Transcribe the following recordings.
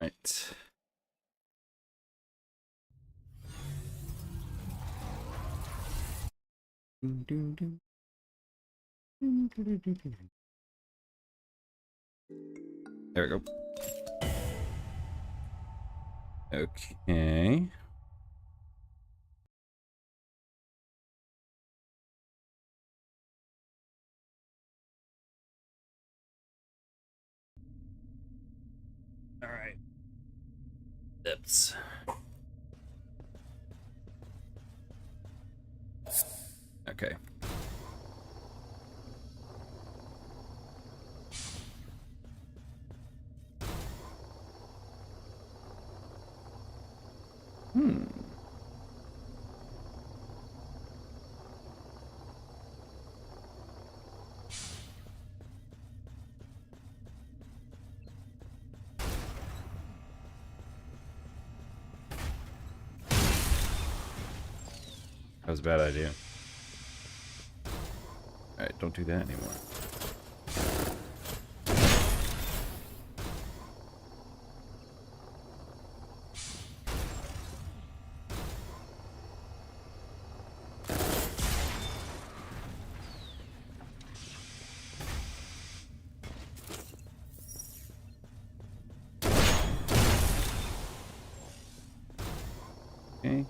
Right. There we go. Okay. All right. Dips. Okay. That was a bad idea. Alright, don't do that anymore. Okay.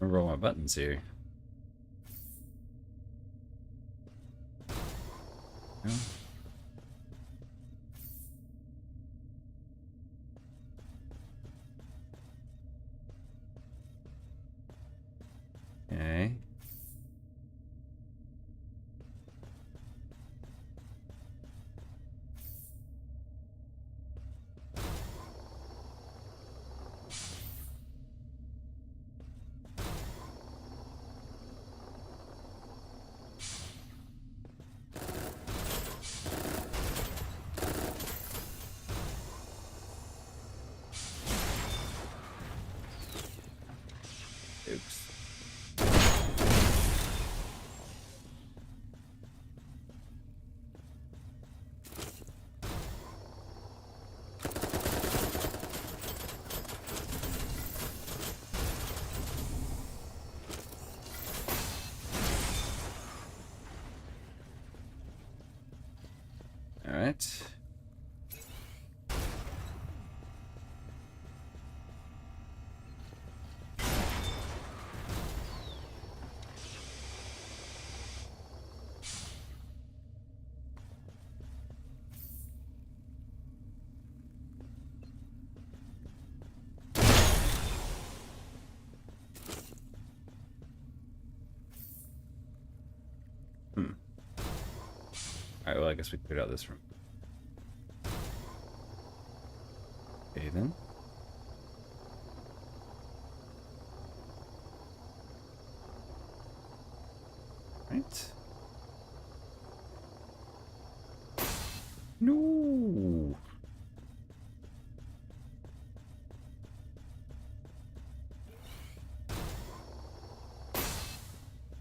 Roll my buttons here. No. Okay. Oops. All right. Alright, well, I guess we cleared out this room. Okay, then. Right. No.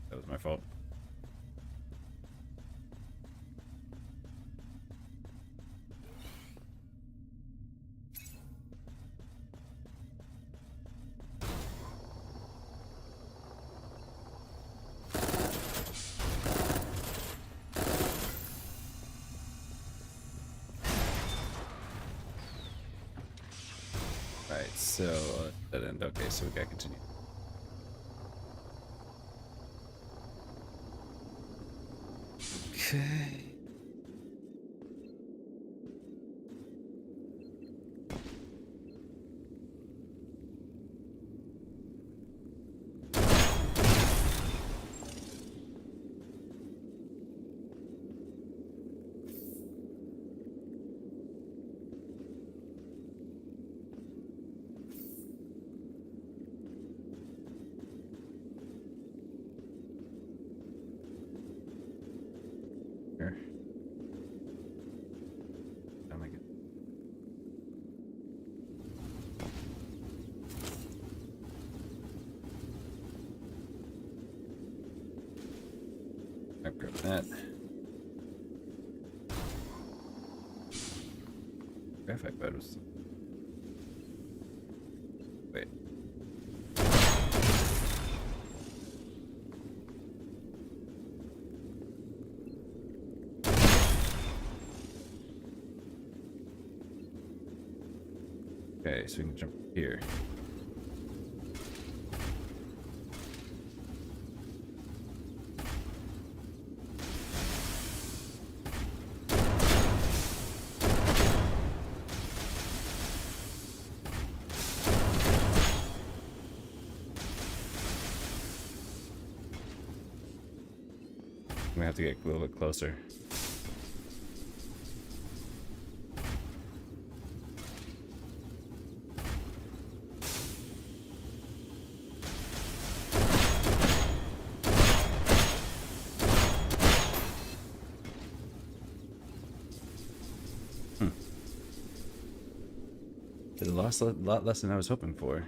That was my fault. Right, so that end. Okay, so we gotta continue. Okay. I'll grab that. Graphite pad was. Wait. Okay, so we can jump here. We have to get a little bit closer. Did a lot less than I was hoping for.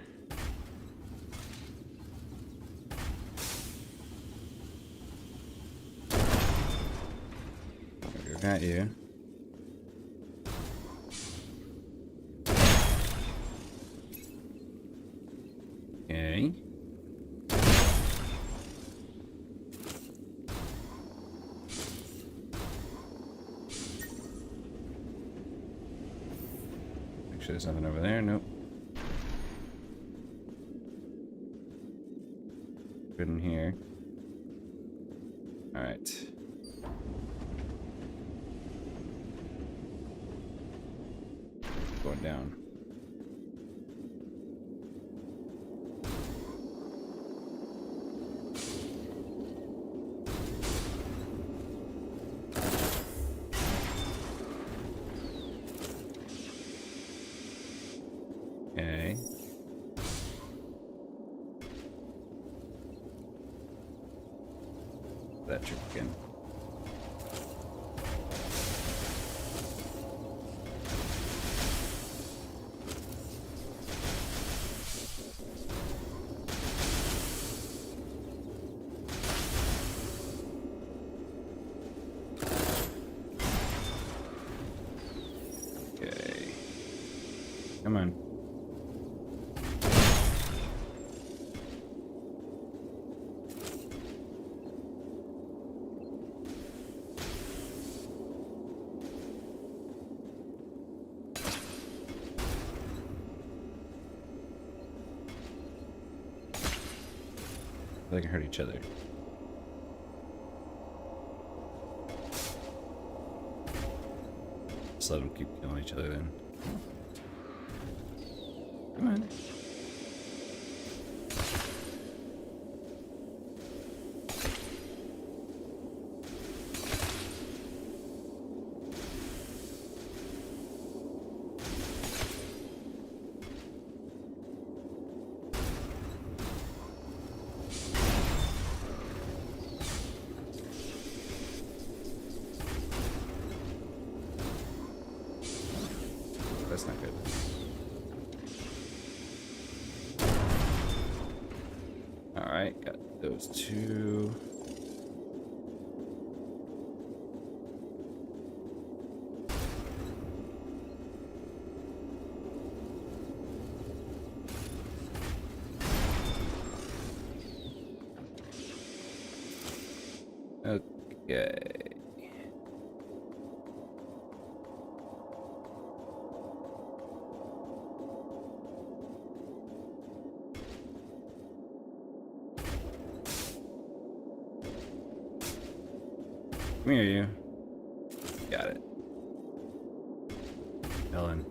Got you. Okay. Make sure there's nothing over there. Nope. Good in here. All right. Going down. Okay. That trick again. Come on. They can hurt each other. Just let them keep killing each other then. Come on. That's not good. Alright, got those two. Okay. Come here, you. Got it. Ellen.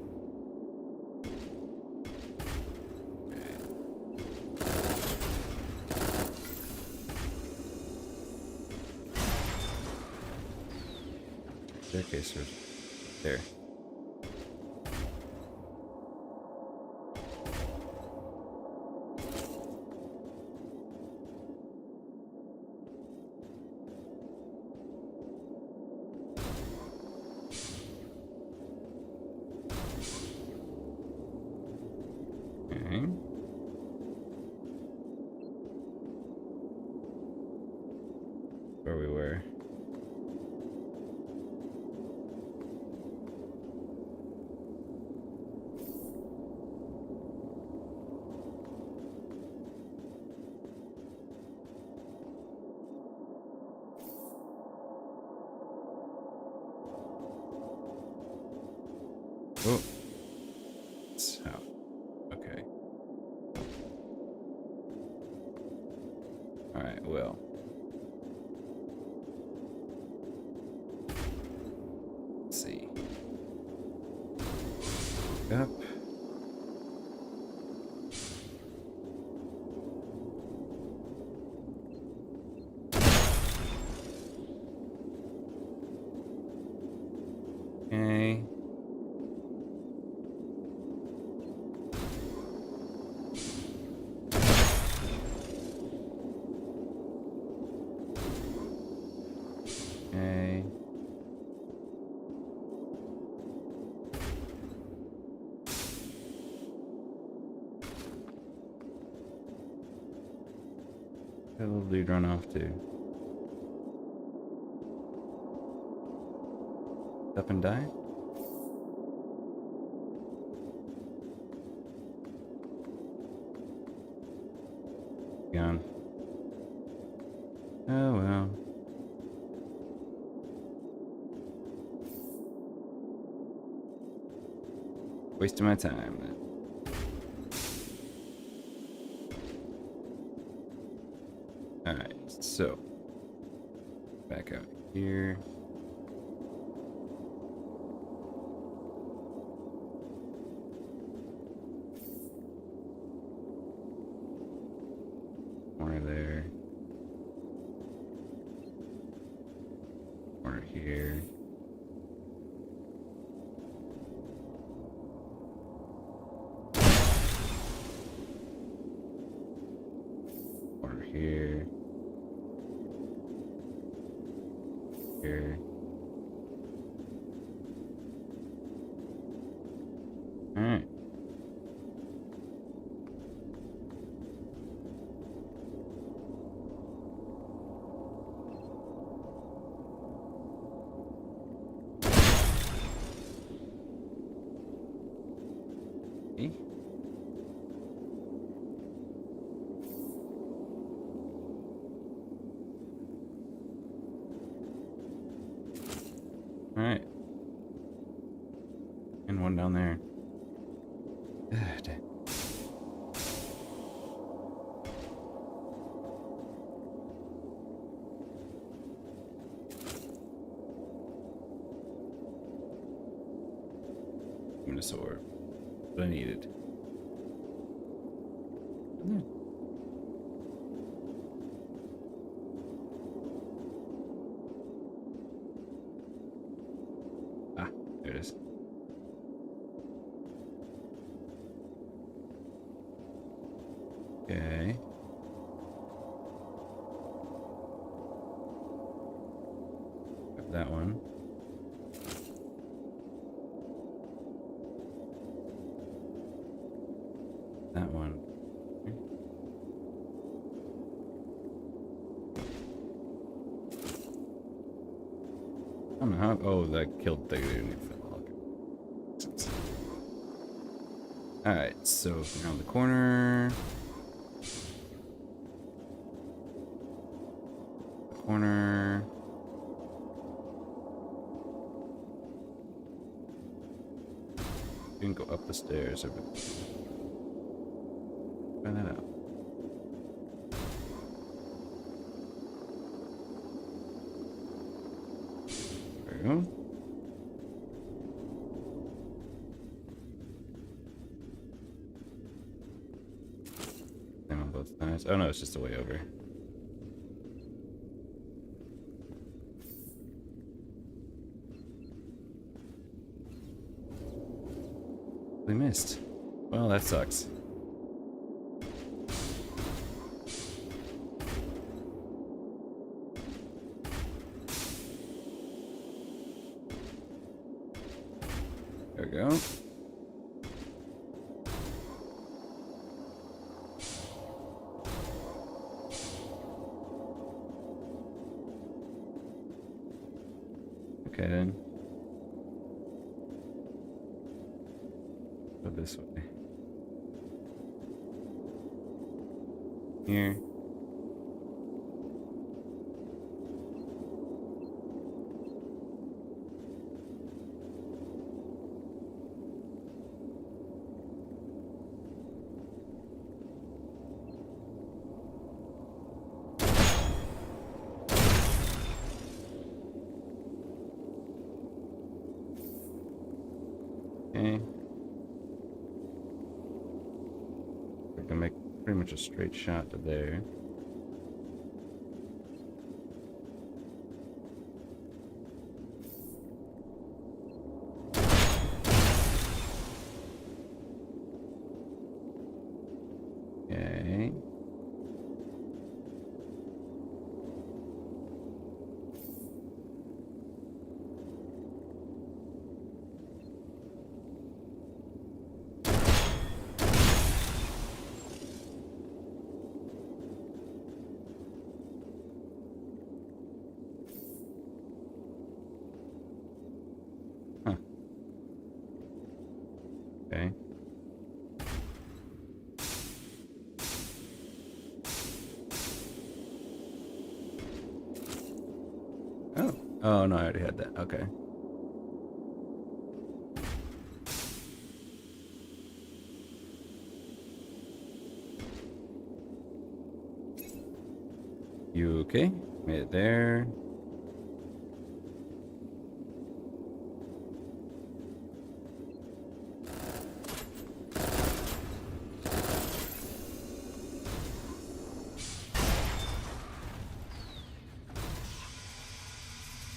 Staircase there. Okay. where we were. Oh, so okay. All right. Well, let's see. Up. Okay. Okay. Where did the dude run off to? Up and die? Gone. Oh well. Wasting my time. Alright, so back out here. Corner there. Corner here. Corner here. Here. Alright. Okay. Alright. And one down there. Dang. Minosaur. What I needed. Ah, there it is. Okay. Got that one. That one. I don't know how. Oh, that killed the dude. Alright, so around the corner. Corner. You can go up the stairs over there. Find that out. There we go. Same on both sides. Oh no, it's just a way over. We missed. Well, that sucks. There we go. Okay then. Go this way. Here. Okay. We can make pretty much a straight shot to there. Okay. Huh. Okay. Oh. Oh no, I already had that. Okay. You okay? Made it there.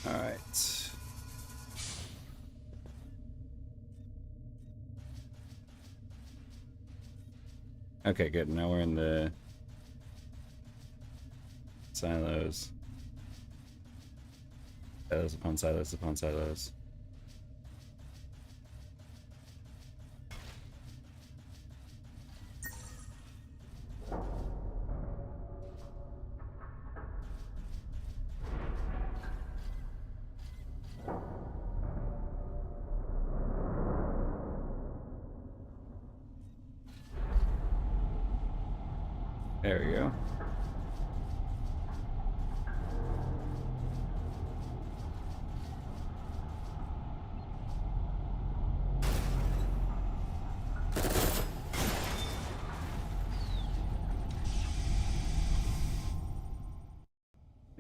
Alright. Okay, good. Now we're in the silos. Silos upon silos upon silos. There we go.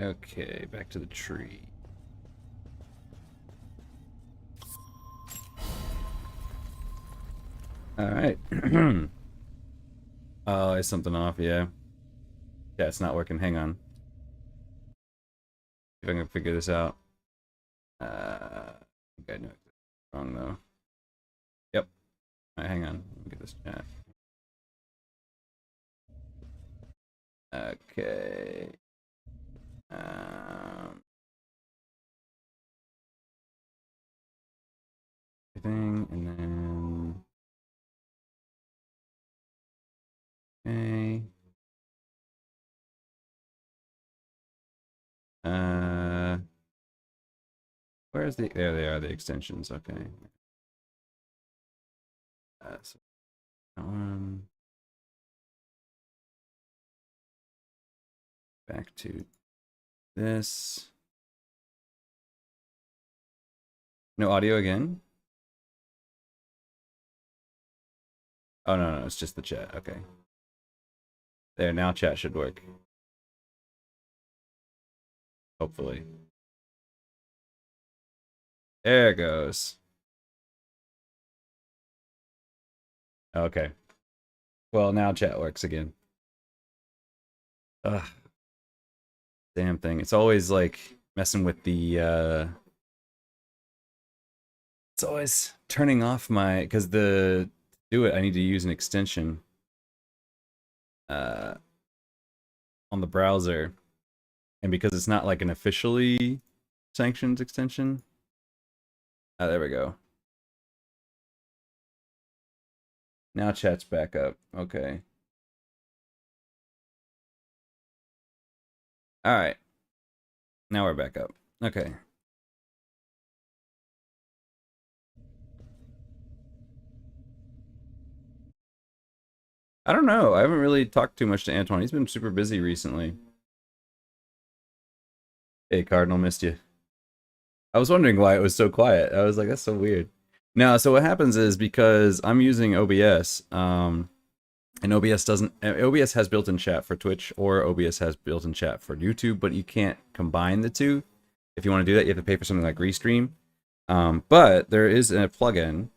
Okay, back to the tree. Alright. Oh, is something off? Yeah. Yeah, it's not working. Hang on. See if I can figure this out. I think I know it's wrong though. Yep. Alright, hang on. Let me get this chat. Okay. Everything, and then okay. Where's the? There they are, the extensions. Okay. So that one. Back to this. No audio again. Oh no, no, it's just the chat. Okay. There, now chat should work. Hopefully. There it goes. Okay. Well, now chat works again. Ugh. Damn thing. It's always like messing with the it's always turning off my, because the to do it I need to use an extension uh on the browser, and because it's not like an officially sanctioned extension. There we go. Now chat's back up. Okay. All right. Now we're back up. Okay. I don't know. I haven't really talked too much to Antoine. He's been super busy recently. Hey, Cardinal, missed you. I was wondering why it was so quiet. I was like, that's so weird. No, so what happens is because I'm using OBS, and OBS has built-in chat for Twitch, or OBS has built-in chat for YouTube, but you can't combine the two. If you want to do that, you have to pay for something like Restream. But there is a plugin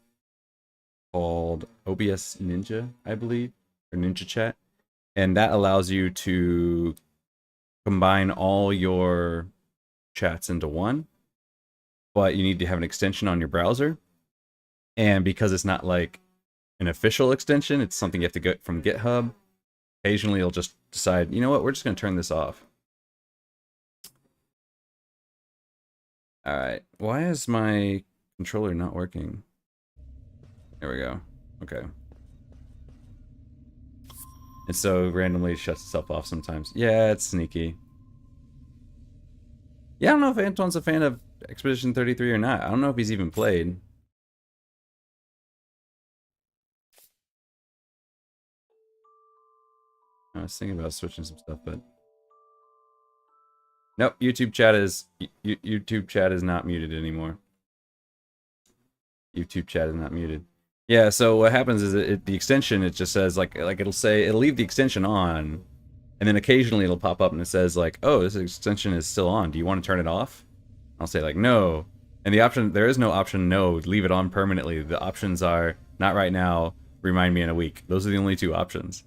called OBS Ninja, I believe, or Ninja Chat, and that allows you to combine all your chats into one, but you need to have an extension on your browser. And because it's not like an official extension, it's something you have to get from GitHub. Occasionally it'll just decide, you know what, we're just going to turn this off. Alright, why is my controller not working? There we go. Okay. And so randomly shuts itself off sometimes. Yeah, it's sneaky. Yeah, I don't know if Antoine's a fan of Expedition 33 or not. I don't know if he's even played. I was thinking about switching some stuff, but nope. YouTube chat is not muted anymore. YouTube chat is not muted. Yeah. So what happens is the extension, it just says like it'll leave the extension on, and then occasionally it'll pop up and it says like, oh, this extension is still on. Do you want to turn it off? I'll say like no, and the option, there is no option no, leave it on permanently. The options are not right now, remind me in a week. Those are the only two options.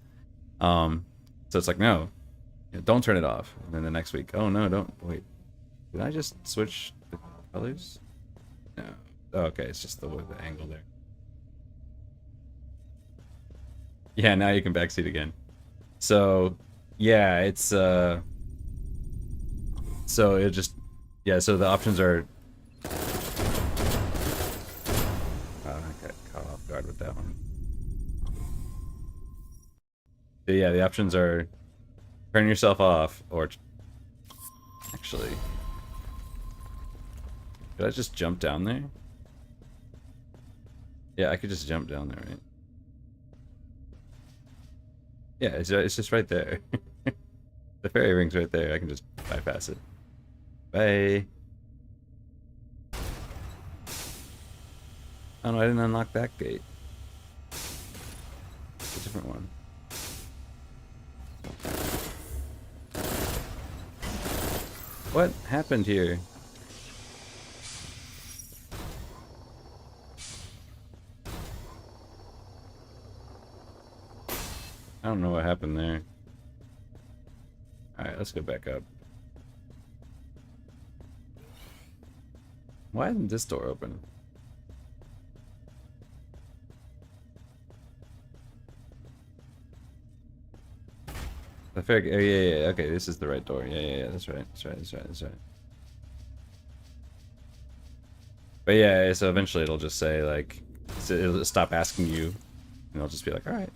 So it's like, no, don't turn it off. And then the next week, oh no, don't, wait. Did I just switch the colors? No. Oh, okay, it's just the angle there. Yeah, now you can backseat again. So, yeah, it's, so it just, yeah, so the options are, I got caught off guard with that one. But yeah, the options are turn yourself off, or actually, did I just jump down there? Yeah, I could just jump down there, right? Yeah, it's just right there. The fairy ring's right there. I can just bypass it. Bye. Oh no, I didn't unlock that gate. It's a different one. What happened here? I don't know what happened there. Alright, let's go back up. Why isn't this door open? The fair, oh yeah, okay, this is the right door. Yeah, that's right, that's right. But yeah, so eventually it'll just say like, it'll stop asking you, and it'll just be like, alright.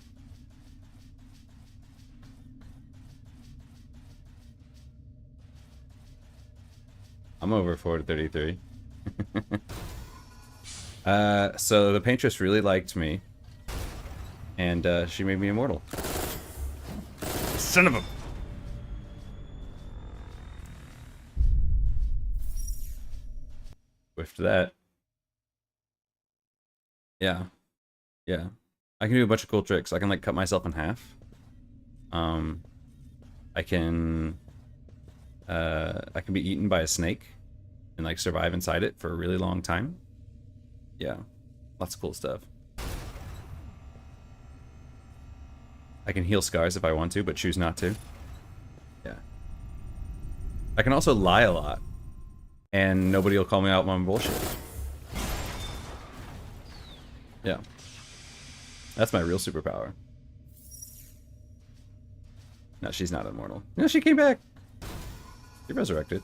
I'm over 4 to 33. So the paintress really liked me, and she made me immortal. Son of a... Whiffed that. Yeah. Yeah. I can do a bunch of cool tricks. I can like cut myself in half. I can be eaten by a snake and like survive inside it for a really long time. Yeah. Lots of cool stuff. I can heal scars if I want to, but choose not to. Yeah. I can also lie a lot, and nobody will call me out on my bullshit. Yeah. That's my real superpower. No, she's not immortal. No, she came back. She resurrected.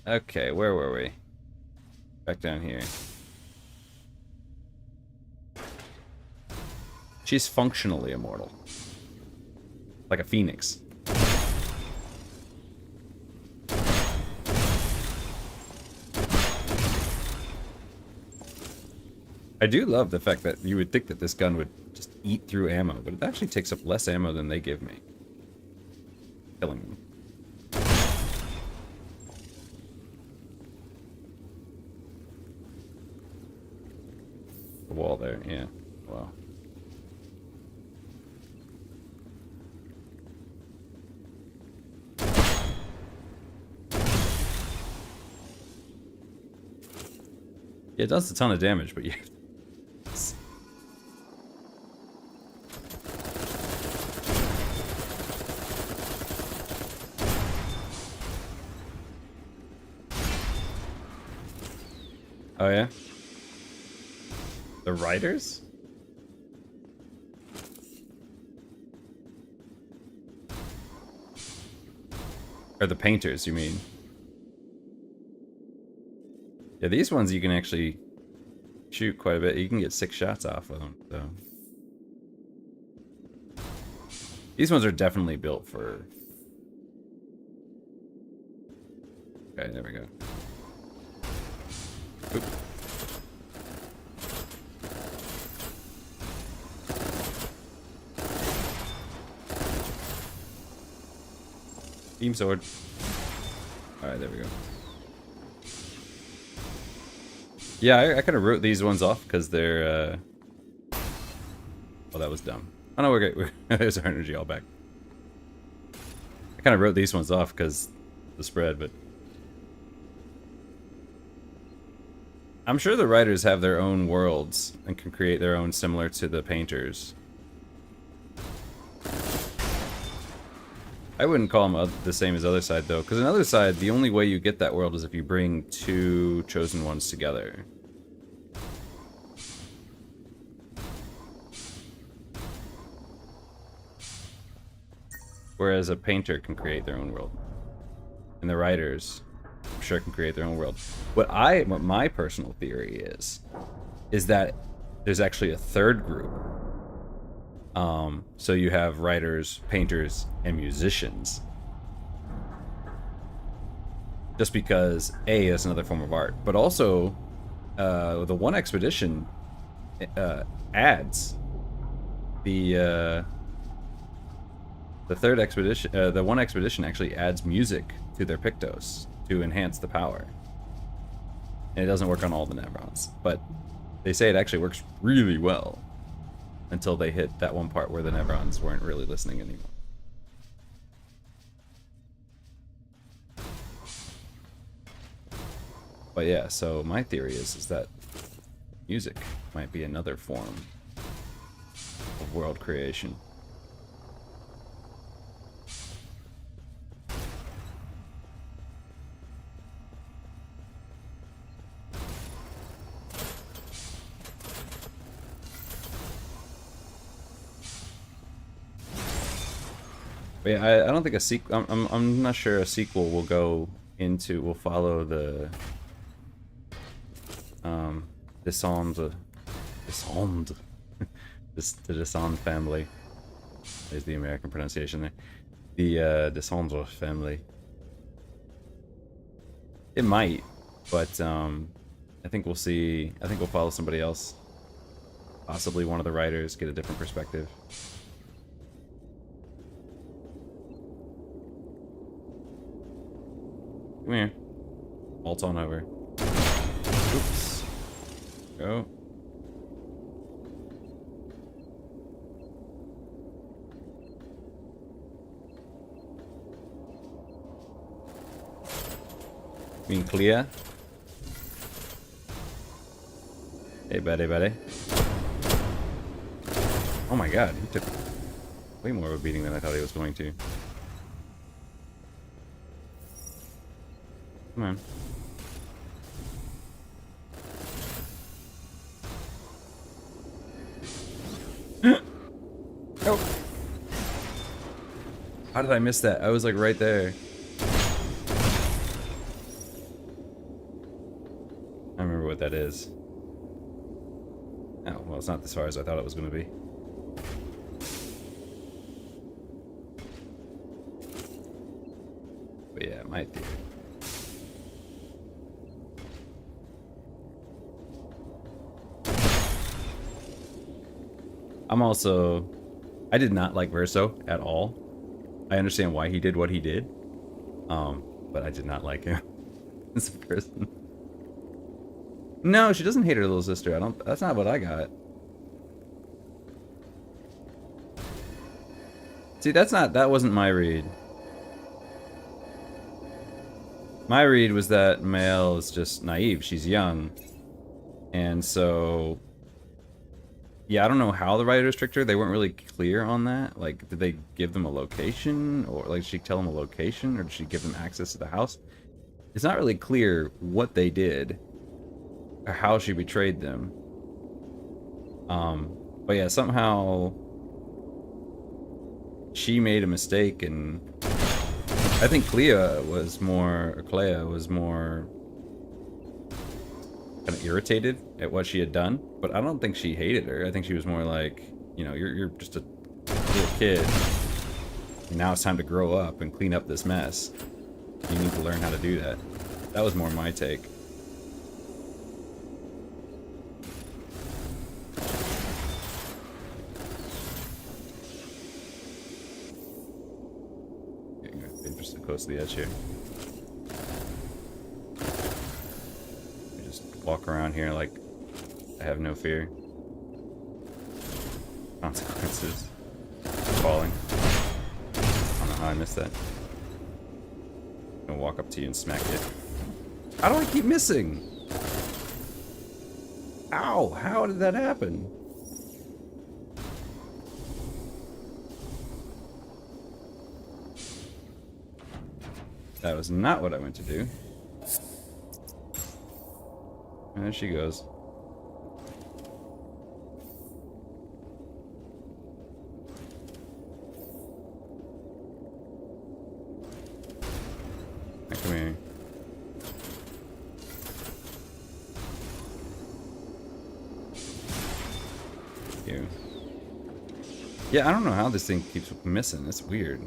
Okay, where were we? Back down here. She's functionally immortal. Like a phoenix. I do love the fact that you would think that this gun would just eat through ammo, but it actually takes up less ammo than they give me. Killing them. The wall there, yeah. Wow. Yeah, it does a ton of damage, but you have to... Oh yeah? The writers? Or the painters, you mean? Yeah, these ones you can actually shoot quite a bit. You can get 6 shots off of them, so. These ones are definitely built for... Okay, there we go. Oop. Beam sword. Alright, there we go. Yeah, I kind of wrote these ones off because they're, Oh, that was dumb. Oh no, we're good. There's our energy all back. I kind of wrote these ones off because the spread, but... I'm sure the writers have their own worlds and can create their own similar to the painters. I wouldn't call them the same as Other Side though, because in Other Side, the only way you get that world is if you bring 2 chosen ones together. Whereas a painter can create their own world. And the writers, I'm sure, can create their own world. What my personal theory is that there's actually a third group. So you have writers, painters, and musicians. Just because, A, that's another form of art, but also the one expedition adds the third expedition, the one expedition actually adds music to their Pictos to enhance the power. And it doesn't work on all the Nevrons, but they say it actually works really well until they hit that one part where the Nevrons weren't really listening anymore. But yeah, so my theory is that music might be another form of world creation. But yeah, I don't think a sequel. I'm not sure a sequel will follow the the Descend family. There's the American pronunciation there. The Descendre family. It might, but I think we'll see. I think we'll follow somebody else. Possibly one of the writers, get a different perspective. Come here. Alt on over. Oops. Go. You mean clear? Hey, buddy, buddy. Oh my god, he took way more of a beating than I thought he was going to. Come on. Oh! How did I miss that? I was like right there. I remember what that is. Oh, well, it's not as far as I thought it was going to be. But yeah, it might be. I'm also... I did not like Verso at all. I understand why he did what he did. But I did not like him as a person. No, she doesn't hate her little sister. I don't... That's not what I got. See, that's not... That wasn't my read. My read was that Mayel is just naive. She's young. And so... Yeah, I don't know how the writers tricked her. They weren't really clear on that. Like, did they give them a location? Or, like, did she tell them a location? Or did she give them access to the house? It's not really clear what they did. Or how she betrayed them. But yeah, somehow... she made a mistake, and... I think Clea was more kind of irritated at what she had done, but I don't think she hated her. I think she was more like, you know, you're just a little kid. Now it's time to grow up and clean up this mess. You need to learn how to do that. That was more my take. Getting just close to the edge here. Walk around here like I have no fear. Consequences. Falling. I don't know how I missed that. I'm gonna walk up to you and smack you. How do I keep missing? Ow! How did that happen? That was not what I meant to do. And there she goes. Now come here. You. Yeah, I don't know how this thing keeps missing. It's weird.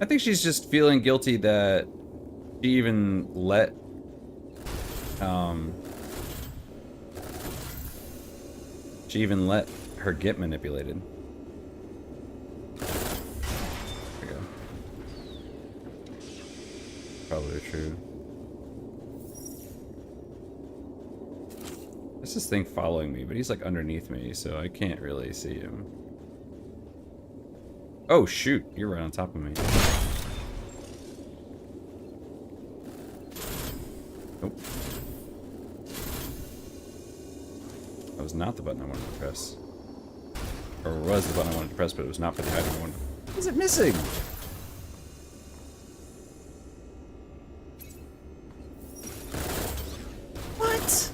I think she's just feeling guilty that she even let her get manipulated. There we go. Probably true. There's this thing following me, but he's like underneath me, so I can't really see him. Oh shoot, you're right on top of me. Nope. That was not the button I wanted to press. Or was the button I wanted to press, but it was not for the item I wanted. What is it missing? What?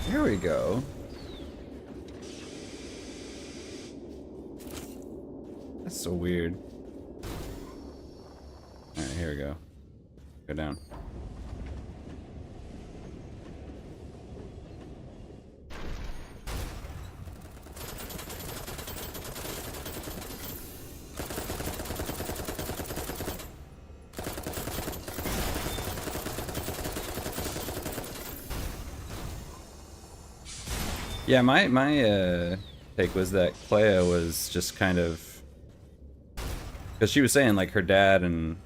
There we go. That's so weird. Alright, here we go. Go down. Yeah, my take was that Clea was just kind of... Because she was saying, like, her dad and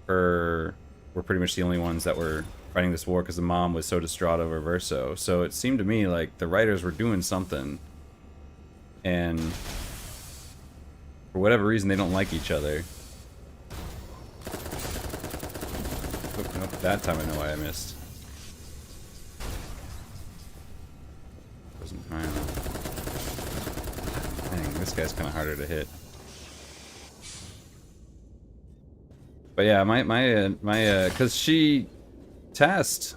her were pretty much the only ones that were fighting this war because the mom was so distraught over Verso. So it seemed to me like the writers were doing something. And for whatever reason, they don't like each other. Oh, nope, that time I know why I missed. Wasn't high enough. Dang, this guy's kind of harder to hit. But yeah, cause she tasked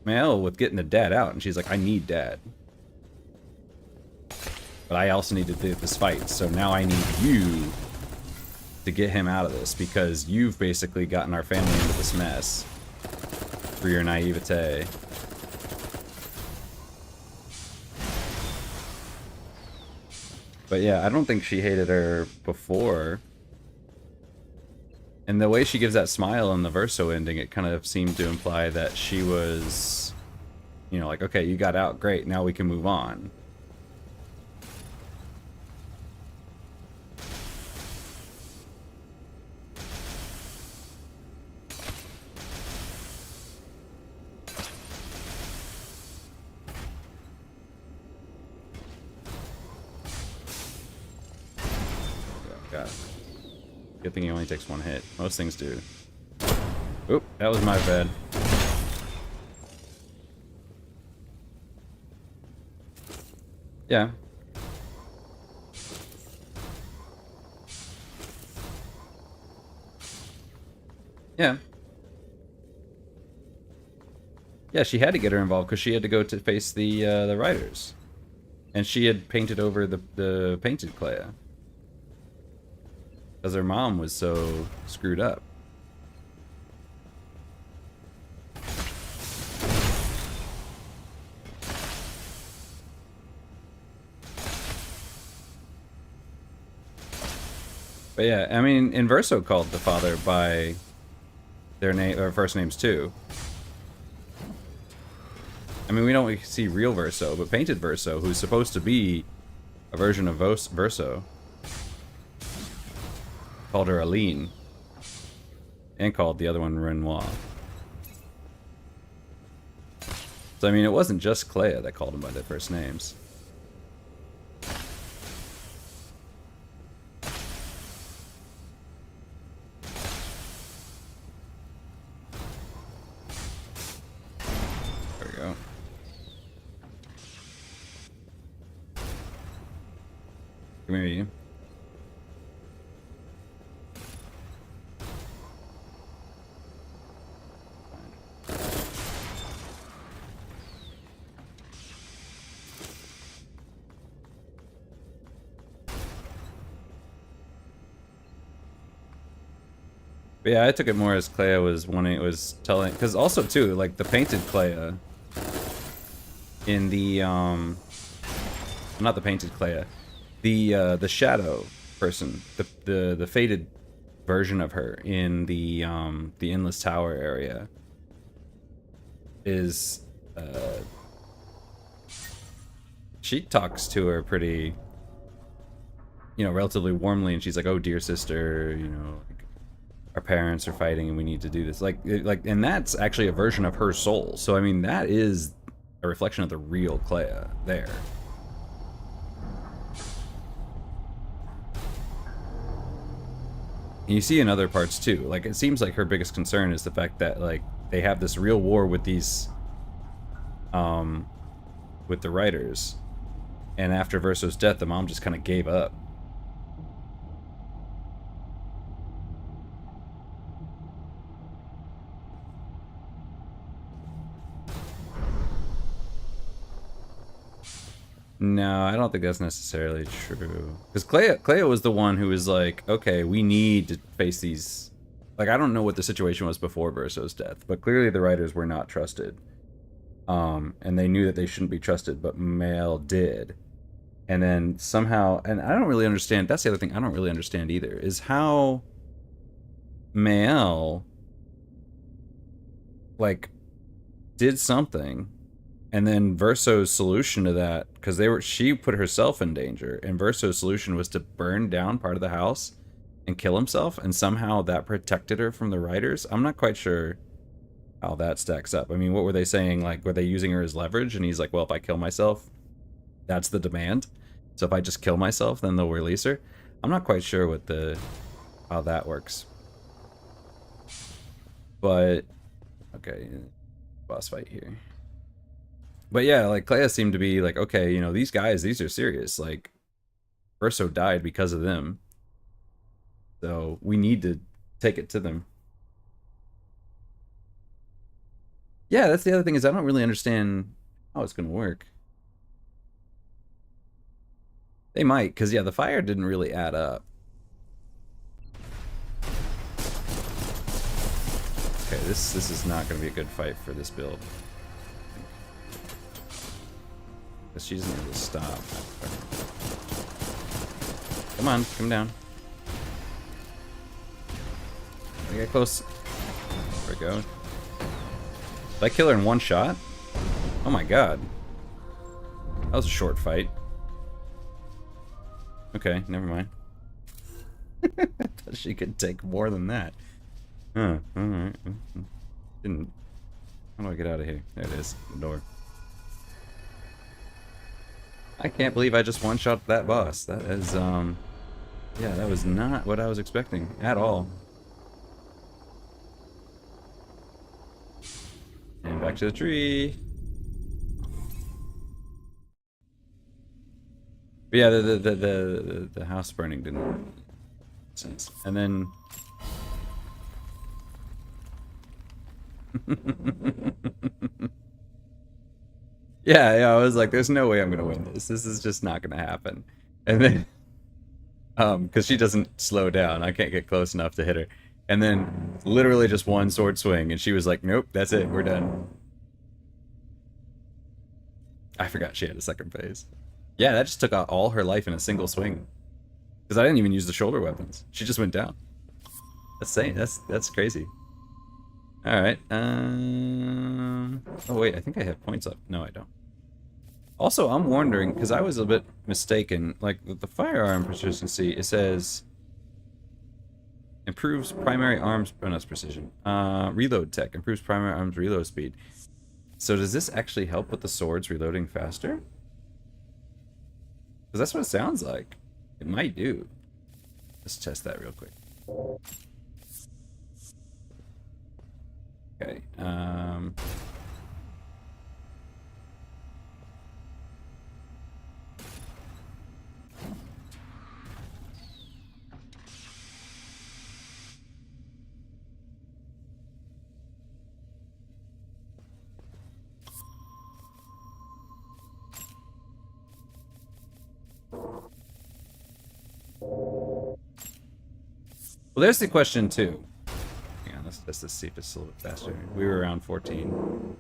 Mayel with getting the dad out, and she's like, I need dad. But I also need to do this fight, so now I need you to get him out of this, because you've basically gotten our family into this mess through your naivete. But yeah, I don't think she hated her before. And the way she gives that smile in the verso ending, it kind of seemed to imply that she was, you know, like, okay, you got out, great, now we can move on. God. Good thing he only takes one hit. Most things do. Oop, that was my bad. Yeah. Yeah. Yeah, she had to get her involved because she had to go to face the writers. And she had painted over the painted Clea. Because her mom was so screwed up. But yeah, I mean, Inverso called the father by their name or first names too. I mean, we don't see real Verso, but painted Verso, who's supposed to be a version of Verso, called her Aline, and called the other one Renoir. So I mean, it wasn't just Clea that called them by their first names. There we go. Come here, you. But yeah, I took it more as Clea was telling, because also too, like the painted Clea in the not the painted Clea, the shadow person, the faded version of her in the Endless Tower area is she talks to her pretty, you know, relatively warmly, and she's like, "Oh, dear sister, you know, like, our parents are fighting and we need to do this." Like, and that's actually a version of her soul. So, I mean, that is a reflection of the real Clea there. And you see in other parts too. Like, it seems like her biggest concern is the fact that, like, they have this real war with these, with the writers. And after Verso's death, the mom just kind of gave up. No, I don't think that's necessarily true. Because Clea was the one who was like, okay, we need to face these... Like, I don't know what the situation was before Verso's death, but clearly the writers were not trusted. And they knew that they shouldn't be trusted, but Mael did. And then somehow... And I don't really understand... That's the other thing I don't really understand either, is how Mael, like, did something... And then Verso's solution to that, because she put herself in danger, and Verso's solution was to burn down part of the house and kill himself, and somehow that protected her from the writers. I'm not quite sure how that stacks up. I mean, what were they saying? Like, were they using her as leverage? And he's like, well, if I kill myself, that's the demand. So if I just kill myself, then they'll release her. I'm not quite sure how that works. But okay, boss fight here. But yeah, like, Clea seemed to be like, okay, you know, these guys, these are serious. Like, Verso died because of them. So we need to take it to them. Yeah, that's the other thing, is I don't really understand how it's going to work. They might, because, yeah, the fire didn't really add up. Okay, this is not going to be a good fight for this build. Because she doesn't really stop. Come on, come down. We get close. There we go. Did I kill her in one shot? Oh my god. That was a short fight. Okay, never mind. I thought she could take more than that. Huh, alright. Didn't. How do I get out of here? There it is, the door. I can't believe I just one-shot that boss. That is, yeah, that was not what I was expecting at all. And back to the tree. But yeah, the house burning didn't make sense. And then yeah, I was like, there's no way I'm gonna win this. This is just not gonna happen. And then because she doesn't slow down, I can't get close enough to hit her. And then literally just one sword swing, and she was like, nope, that's it, we're done. I forgot she had a second phase. Yeah, that just took out all her life in a single swing. Because I didn't even use the shoulder weapons. She just went down. That's insane. That's crazy. Alright. Oh wait, I think I have points up. No, I don't. Also, I'm wondering, because I was a bit mistaken, like, with the firearm proficiency, it says improves primary arms bonus precision. Reload tech improves primary arms reload speed. So does this actually help with the swords reloading faster? Because that's what it sounds like. It might do. Let's test that real quick. Okay. Well, there's the question too. Hang on, let's see if it's a little bit faster. We were around 14.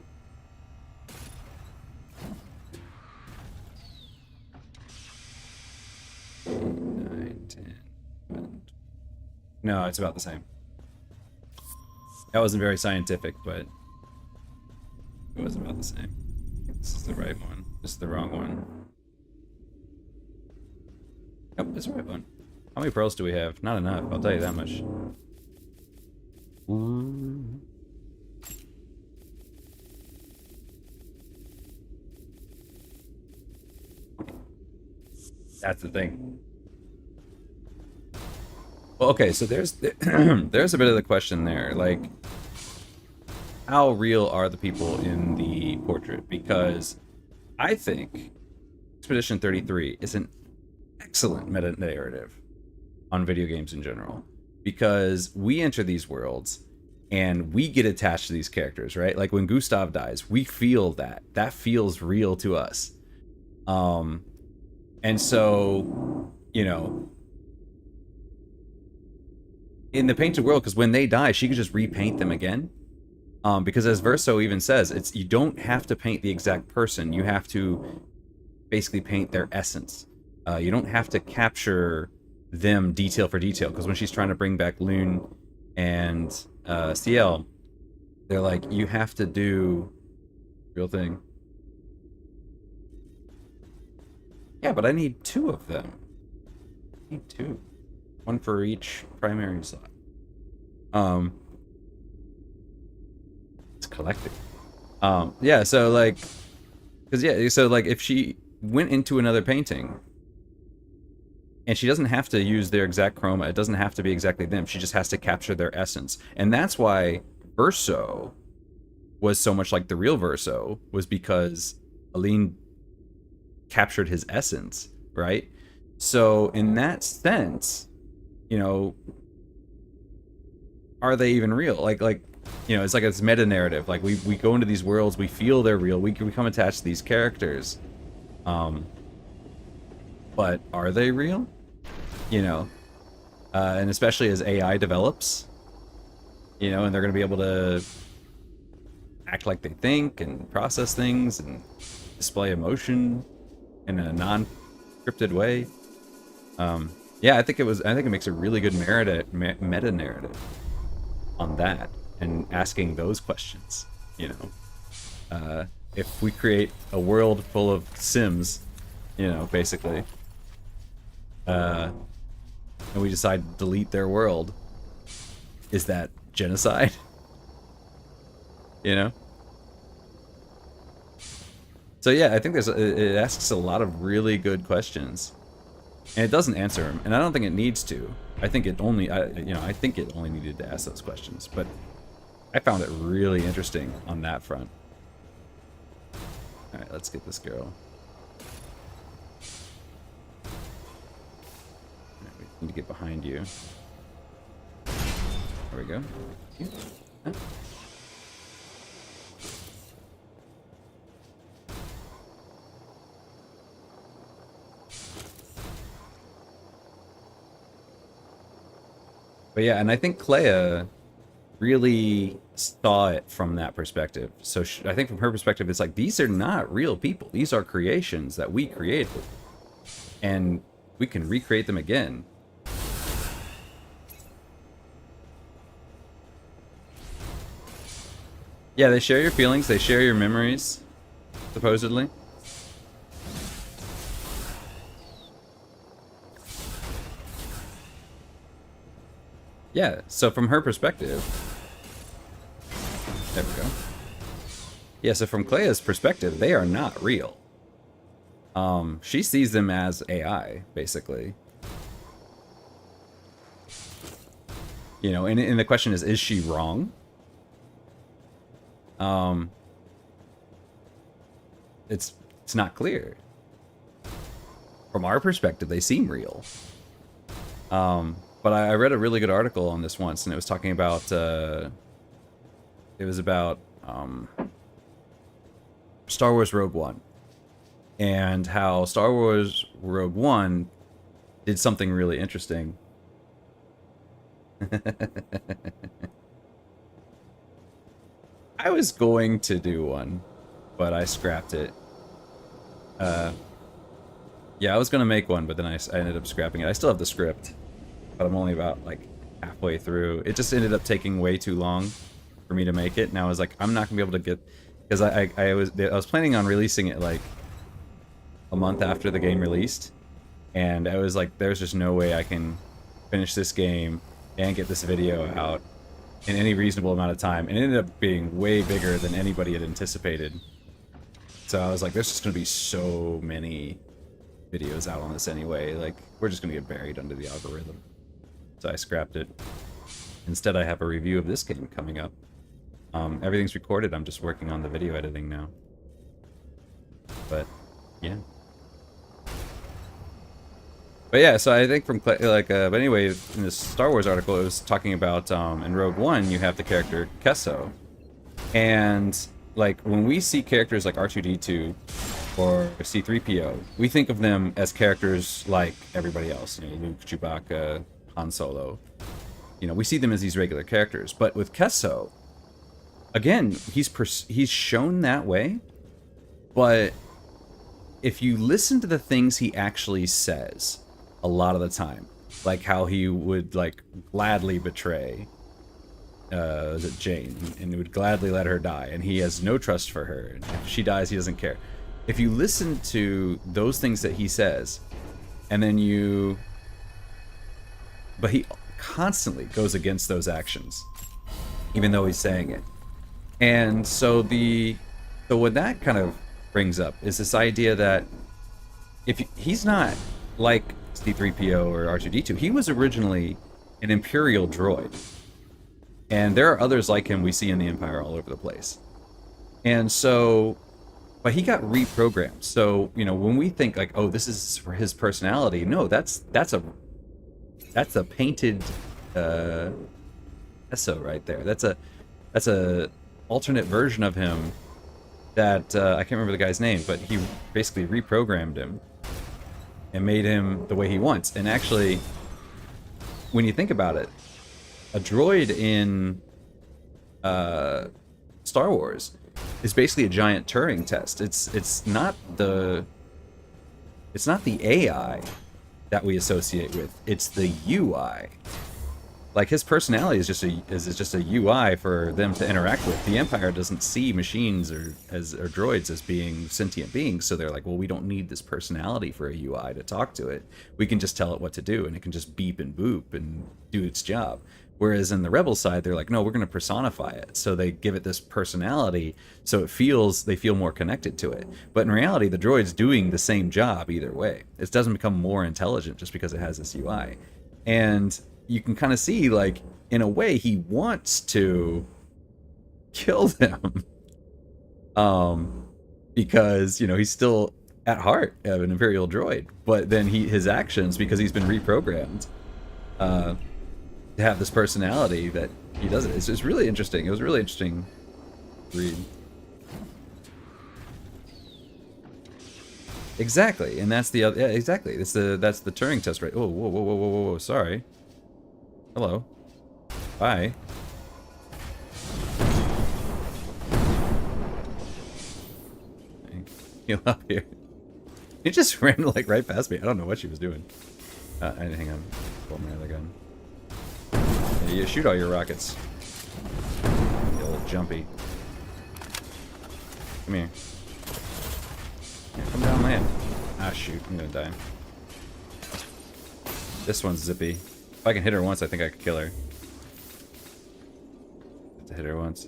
Nine, 10, 11. No, it's about the same. That wasn't very scientific, but it was about the same. This is the right one. This is the wrong one. Nope, it's the right one. How many pearls do we have? Not enough, I'll tell you that much. Ooh. That's the thing. Well, okay, so there's there's a bit of the question there, like, how real are the people in the portrait? Because I think Expedition 33 is an excellent meta-narrative on video games in general, because we enter these worlds and we get attached to these characters, right? Like when Gustav dies, we feel that feels real to us. And so, you know, in the painted world, because when they die, she could just repaint them again. Because as Verso even says, it's, you don't have to paint the exact person, you have to basically paint their essence. You don't have to capture them detail for detail, because when she's trying to bring back Lune and CL, they're like, you have to do real thing. Yeah, but I need 2 of them. I need 2. 1 for each primary slot. It's collecting. Yeah, so like, because yeah, so like if she went into another painting, and she doesn't have to use their exact chroma, it doesn't have to be exactly them, she just has to capture their essence. And that's why Verso was so much like the real Verso, was because Aline captured his essence, right? So in that sense, you know, are they even real? Like, you know, it's like this meta narrative. Like we go into these worlds, we feel they're real, we become attached to these characters. but are they real? You know, and especially as AI develops, you know, and they're going to be able to act like they think and process things and display emotion in a non-scripted way. Yeah, I think it makes a really good meta narrative on that and asking those questions. You know, if we create a world full of Sims, you know, basically, and we decide to delete their world, is that genocide? You know? So yeah, I think it asks a lot of really good questions, and it doesn't answer them, and I don't think it needs to. I think it only, I think it only needed to ask those questions, but I found it really interesting on that front. All right, let's get this girl. We need to get behind you. There we go. Huh? But yeah, and I think Clea really saw it from that perspective. So I think from her perspective, it's like, these are not real people. These are creations that we created. And we can recreate them again. Yeah, they share your feelings. They share your memories, supposedly. Yeah, so from her perspective... There we go. Yeah, so from Clea's perspective, they are not real. She sees them as AI, basically. You know, and the question is she wrong? It's not clear. From our perspective, they seem real. But I read a really good article on this once, and it was talking about, it was about, Star Wars Rogue One. And how Star Wars Rogue One did something really interesting. I was going to do one, but I scrapped it. Yeah, I was going to make one, but then I ended up scrapping it. I still have the script, but I'm only about, like, halfway through. It just ended up taking way too long for me to make it, and I was like, I'm not going to be able to get... Because I was planning on releasing it, like, a month after the game released, and I was like, there's just no way I can finish this game and get this video out in any reasonable amount of time, and it ended up being way bigger than anybody had anticipated. So I was like, there's just going to be so many videos out on this anyway, like, we're just going to get buried under the algorithm. So I scrapped it. Instead, I have a review of this game coming up. Everything's recorded, I'm just working on the video editing now. But, yeah. But yeah, so I think from, like, but anyway, in this Star Wars article, it was talking about, in Rogue One, you have the character 𝙎𝙪𝙥𝙦. And, like, when we see characters like R2-D2 or C-3PO, we think of them as characters like everybody else. You know, Luke, Chewbacca, Han Solo. You know, we see them as these regular characters. But with 𝙎𝙪𝙥𝙦, again, he's shown that way, but if you listen to the things he actually says a lot of the time, like how he would, like, gladly betray Jane, and he would gladly let her die, and he has no trust for her, and if she dies, he doesn't care. If you listen to those things that he says, and then but he constantly goes against those actions, even though he's saying it. And so what that kind of brings up is this idea that if he's not like C-3PO or R2-D2, he was originally an Imperial droid. And there are others like him we see in the Empire all over the place. And so, but he got reprogrammed. So, you know, when we think like, oh, this is for his personality, no, that's a painted 𝙎𝙪𝙥𝙦 right there. That's a alternate version of him that I can't remember the guy's name, but he basically reprogrammed him and made him the way he wants. And actually, when you think about it, a droid in Star Wars is basically a giant Turing test. It's not the AI that we associate with. It's the UI. Like, his personality is just a UI for them to interact with. The Empire doesn't see machines or droids as being sentient beings, so they're like, well, we don't need this personality for a UI to talk to it. We can just tell it what to do, and it can just beep and boop and do its job. Whereas in the Rebel side, they're like, no, we're going to personify it. So they give it this personality, so they feel more connected to it. But in reality, the droid's doing the same job either way. It doesn't become more intelligent just because it has this UI. And you can kind of see, like, in a way, he wants to kill them. Because, you know, he's still at heart an Imperial droid. But then his actions, because he's been reprogrammed, to have this personality that he doesn't. It's really interesting. It was a really interesting read. Exactly, and that's the other. Yeah, exactly. That's the Turing test, right? Oh, whoa, whoa, whoa, whoa, whoa! Sorry. Hello. Bye. Heal up here. He just ran like right past me. I don't know what she was doing. Hang on. Pull my other gun. Yeah, you shoot all your rockets. You little jumpy. Come here. Yeah, come down, land. Ah, shoot. I'm gonna die. This one's zippy. If I can hit her once, I think I could kill her. Have to hit her once.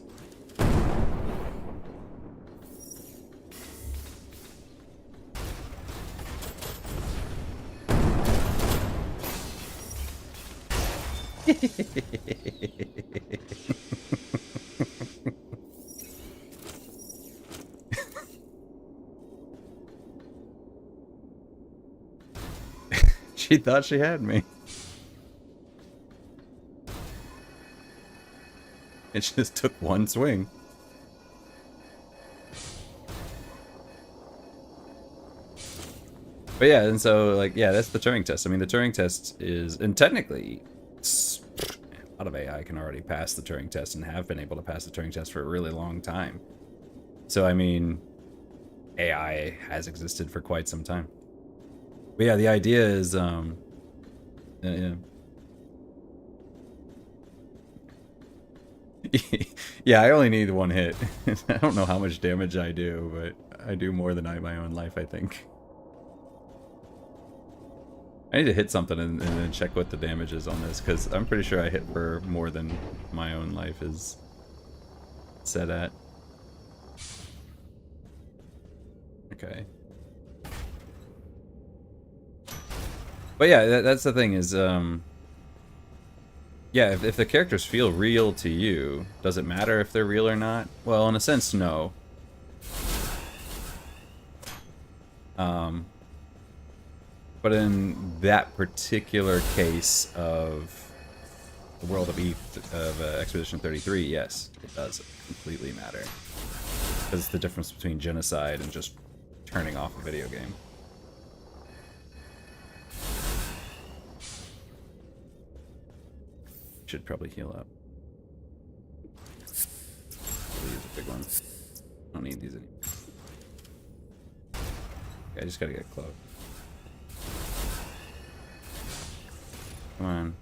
She thought she had me. It just took one swing. But yeah, and so, like, yeah, that's the Turing test. I mean, the Turing test is, and technically, a lot of AI can already pass the Turing test and have been able to pass the Turing test for a really long time. So, I mean, AI has existed for quite some time. But yeah, the idea is, yeah. Yeah, I only need one hit. I don't know how much damage I do, but I do more than my own life, I think. I need to hit something and then check what the damage is on this, because I'm pretty sure I hit for more than my own life is set at. Okay. But yeah, that's the thing is, yeah, if the characters feel real to you, does it matter if they're real or not? Well, in a sense, no. But in that particular case of the world of Expedition 33, yes, it does completely matter. Because it's the difference between genocide and just turning off a video game. Should probably heal up. I'll use the big ones. I don't need these anymore. Okay, I just gotta get close. Come on.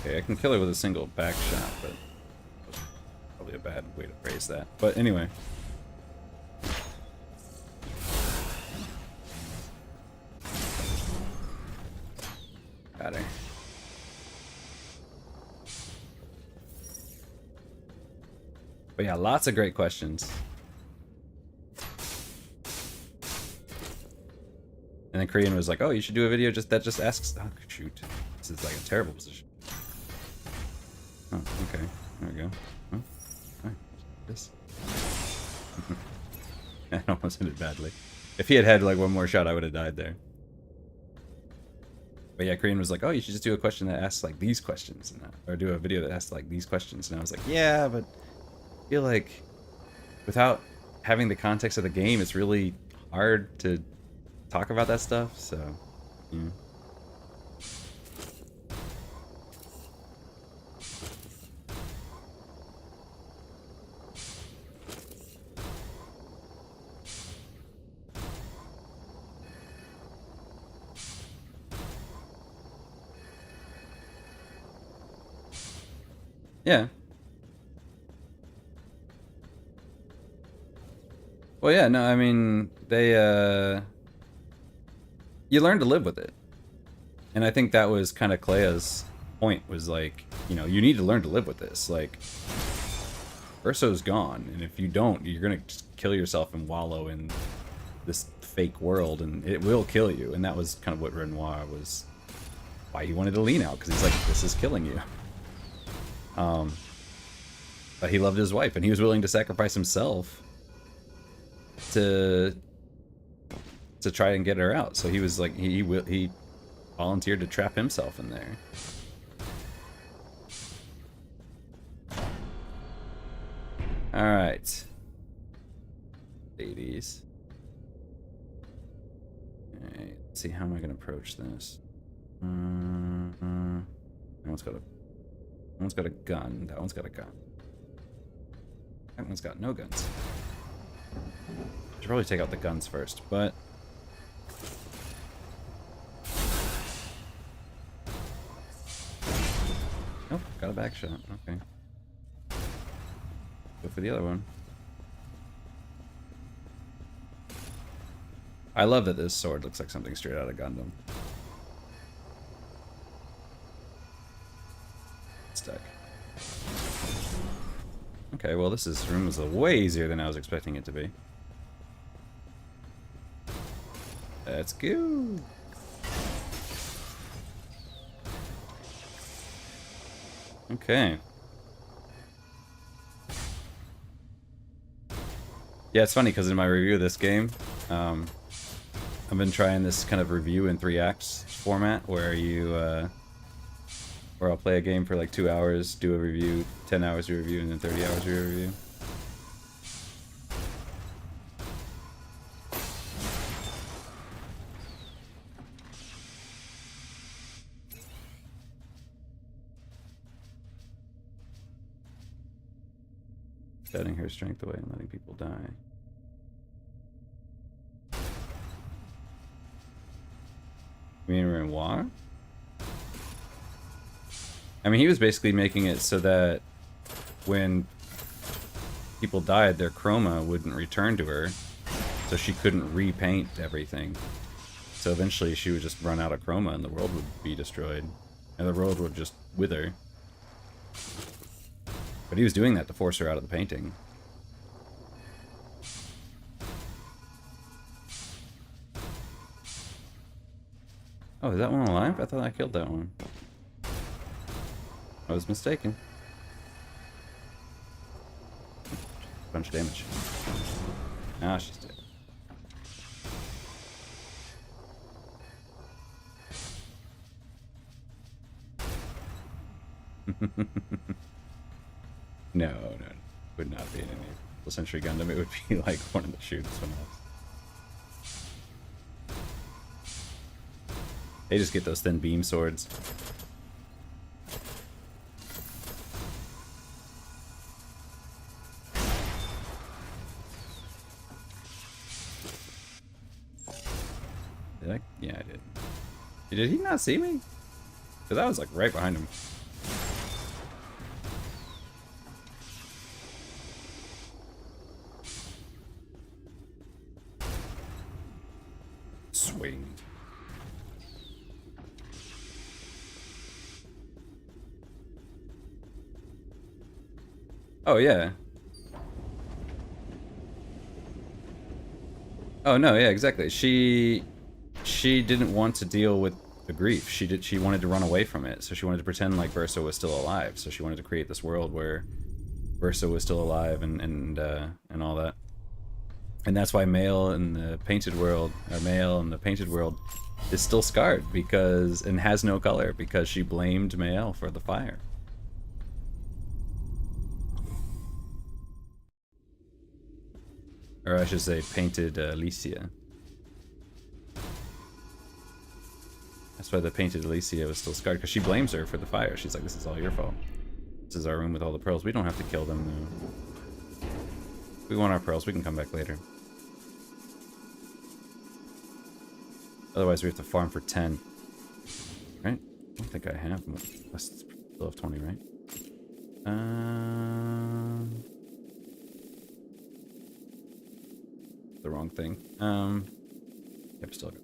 Okay, I can kill her with a single back shot, but that's probably a bad way to phrase that. But anyway. Got her. But yeah, lots of great questions. And then Korean was like, oh, you should do a video that just asks... Oh, shoot. This is like a terrible position. Oh, okay. There we go. Oh, alright. This. I almost hit it badly. If he had had like one more shot, I would have died there. But yeah, Korean was like, oh, you should just do a question that asks like these questions, or do a video that asks like these questions. And I was like, yeah, but I feel like without having the context of the game, it's really hard to talk about that stuff. So, yeah. Yeah. Well, yeah, no, I mean, you learn to live with it. And I think that was kind of 𝙂𝙀𝙢's point, was like, you know, you need to learn to live with this. Like, Urso's gone, and if you don't, you're gonna just kill yourself and wallow in this fake world, and it will kill you. And that was kind of what Renoir was, why he wanted to lean out, because he's like, this is killing you. But he loved his wife, and he was willing to sacrifice himself to try and get her out. So he was like, he volunteered to trap himself in there. All right, ladies. All right, let's see, how am I gonna approach this? That one's got a gun. That one's got a gun. That one's got no guns. Should probably take out the guns first, but oh, got a back shot. Okay, go for the other one. I love that this sword looks like something straight out of Gundam. Stuck. Okay, well, this room is way easier than I was expecting it to be. Let's go. Okay. Yeah, it's funny because in my review of this game, I've been trying this kind of review in 3 acts format where where I'll play a game for like 2 hours, do a review, 10 hours to review, and then 30 hours to review. Setting her strength away and letting people die. You mean Renoir? I mean, he was basically making it so that when people died, their chroma wouldn't return to her, so she couldn't repaint everything. So eventually she would just run out of chroma and the world would be destroyed. And the world would just wither. But he was doing that to force her out of the painting. Oh, is that one alive? I thought I killed that one. I was mistaken. Bunch of damage. Ah, she's dead. No, would not be in any Century Gundam. It would be like one of the shoots one else. They just get those thin beam swords. Did I? Yeah, I did. Did he not see me? Because I was like right behind him. Swing. Oh, yeah. Oh, no, yeah, exactly. She didn't want to deal with the grief. She wanted to run away from it. So she wanted to pretend like Verso was still alive. So she wanted to create this world where Verso was still alive and all that. And that's why Male in the painted world is still scarred because, and has no color because she blamed Mael for the fire. Or I should say painted Ilicia. That's why the painted Ilicia was still scarred, because she blames her for the fire. She's like, this is all your fault. This is our room with all the pearls. We don't have to kill them, though. If we want our pearls, we can come back later. Otherwise, we have to farm for 10. Right? I don't think I have. I still have 20, right? The wrong thing. Yep, still good.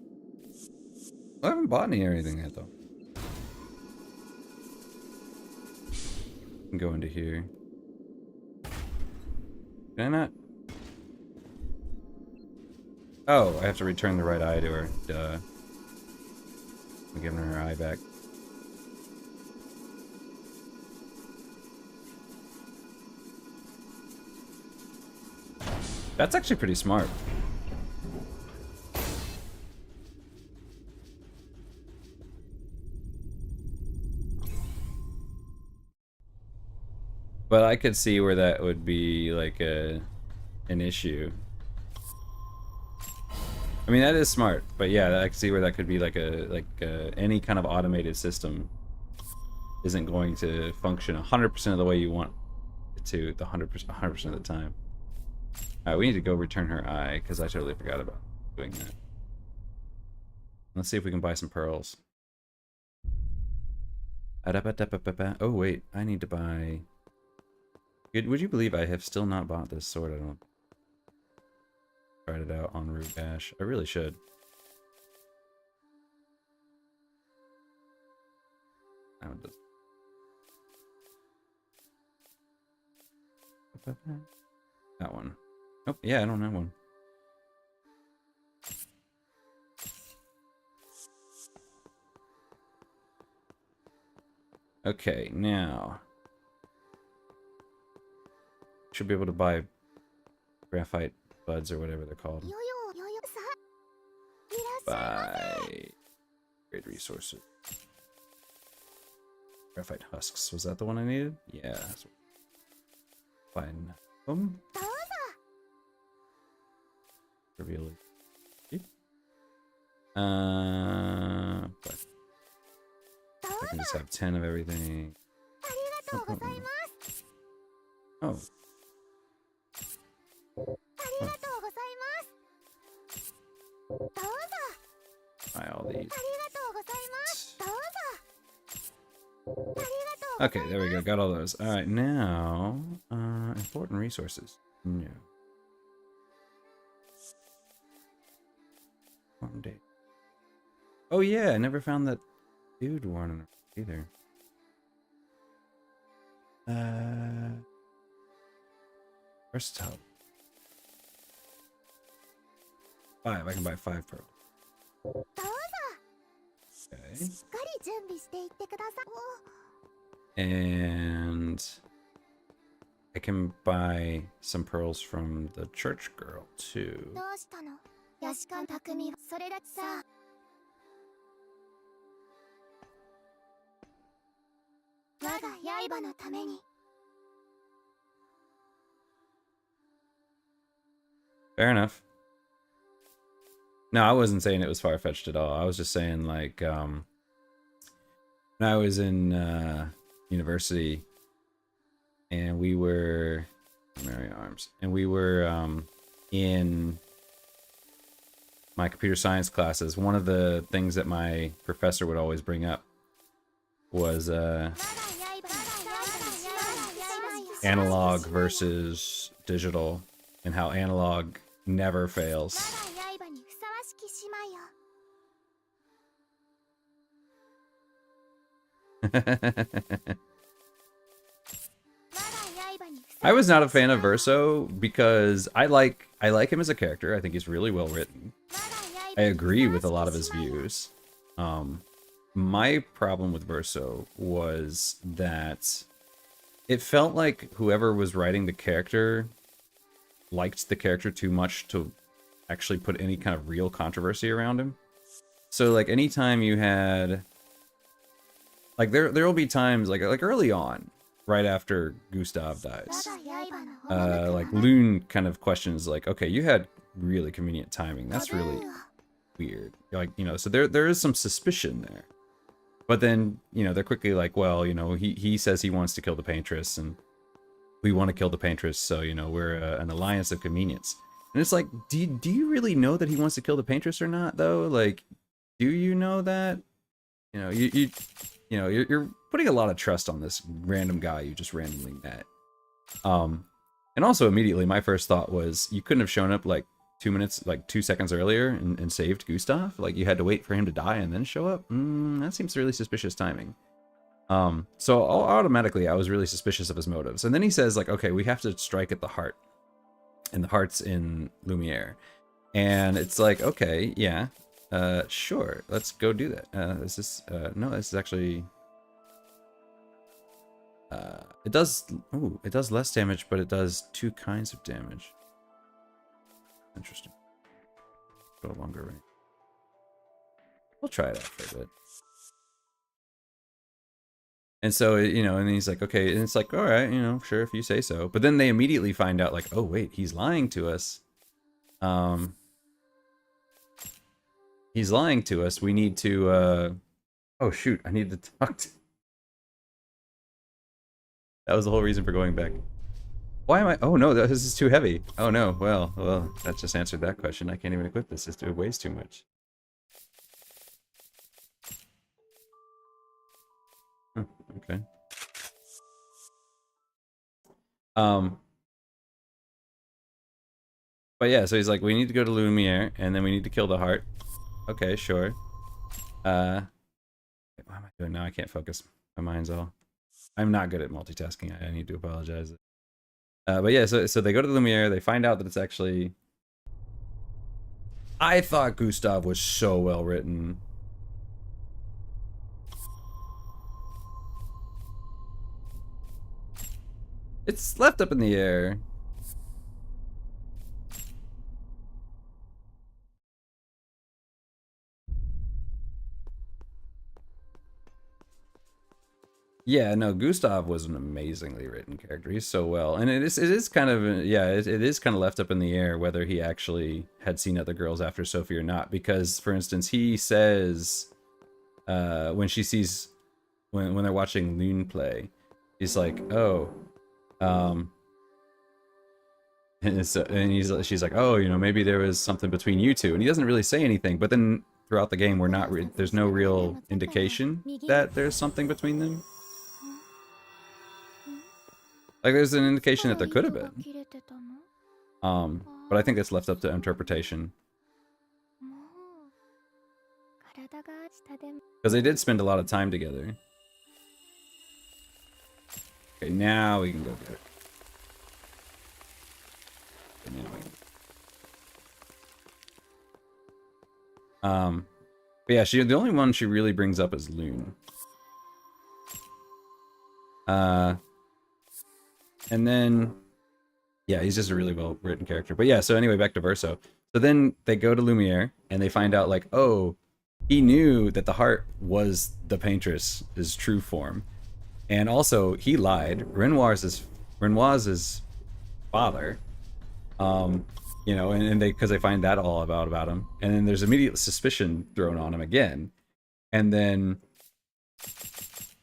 I haven't bought any or anything yet, though. Can go into here. Can I not? Oh, I have to return the right eye to her. Duh. I'm giving her eye back. That's actually pretty smart. But I could see where that would be like an issue. I mean, that is smart, but yeah, I can see where that could be like any kind of automated system isn't going to function 100% of the way you want it to, the 100% of the time. Alright, we need to go return her eye, because I totally forgot about doing that. Let's see if we can buy some pearls. Oh wait, I need to buy... Would you believe I have still not bought this sword? I don't... Tried it out on Root Dash. I really should. That one. Oh, yeah, I don't have one. Okay, now... Should be able to buy graphite buds or whatever they're called. Buy great resources. Graphite husks. Was that the one I needed? Yeah. Fine. Reveal it. But I can just have 10 of everything. Oh. Buy all these. Okay, there we go. Got all those. Alright, now... important resources. No. Farm date. Oh yeah, I never found that dude one either. Versatile. 5. I can buy 5 pearls. Okay. And I can buy some pearls from the church girl too. Fair enough. No, I wasn't saying it was far-fetched at all. I was just saying, like, when I was in university, and we were Mary Arms, and we were in my computer science classes. One of the things that my professor would always bring up was analog versus digital, and how analog never fails. I was not a fan of Verso because I like him as a character. I think he's really well written. I agree with a lot of his views. My problem with Verso was that it felt like whoever was writing the character liked the character too much to actually put any kind of real controversy around him. So like anytime you had, like there will be times like early on, right after Gustav dies, like Loon kind of questions like, okay, you had really convenient timing. That's really weird. Like, you know, so there is some suspicion there. But then, you know, they're quickly like, well, you know, he says he wants to kill the Paintress, and we want to kill the Paintress, so, you know, we're an alliance of convenience. And it's like, do you really know that he wants to kill the Paintress or not, though? Like, do you know that? You know, you're putting a lot of trust on this random guy you just randomly met. And also immediately my first thought was, you couldn't have shown up like 2 minutes, like 2 seconds earlier and saved Gustav? Like you had to wait for him to die and then show up? That seems really suspicious timing. So automatically I was really suspicious of his motives. And then he says like, okay, we have to strike at the heart. And the heart's in Lumiere. And it's like, okay, yeah, sure, let's go do that. No, this is actually, it does less damage, but it does 2 kinds of damage. Interesting. Go longer range. We'll try it out for a bit. And so, you know, and he's like, okay, and it's like, all right, you know, sure, if you say so. But then they immediately find out like, oh wait, he's lying to us. He's lying to us. We need to, oh shoot, I need to talk to... That was the whole reason for going back. Why am I... Oh no, this is too heavy. Oh no, well, that just answered that question. I can't even equip this. It weighs too much. Oh, okay. But yeah, so he's like, we need to go to Lumiere, and then we need to kill the heart. Okay, sure. What am I doing now? I can't focus. My mind's all... I'm not good at multitasking. I need to apologize. But yeah, so they go to the Lumiere. They find out that it's actually... I thought Gustav was so well written. It's left up in the air. Yeah, no, Gustav was an amazingly written character. He's so well, and it is kind of, yeah, it is kind of left up in the air whether he actually had seen other girls after Sophie or not. Because, for instance, he says when she sees when they're watching Loon play, he's like, oh, and she's like, oh, you know, maybe there was something between you two, and he doesn't really say anything. But then throughout the game, there's no real indication that there's something between them. Like, there's an indication that there could have been. But I think it's left up to interpretation. Because they did spend a lot of time together. Okay, now we can go get it. Okay, now we can... But yeah, the only one she really brings up is Loon. And then, yeah, he's just a really well-written character. But yeah, so anyway, back to Verso. So then they go to Lumiere, and they find out, like, oh, he knew that the heart was the Paintress's true form. And also, he lied. Renoir's father. You know, and because they find that all about him. And then there's immediate suspicion thrown on him again. And then,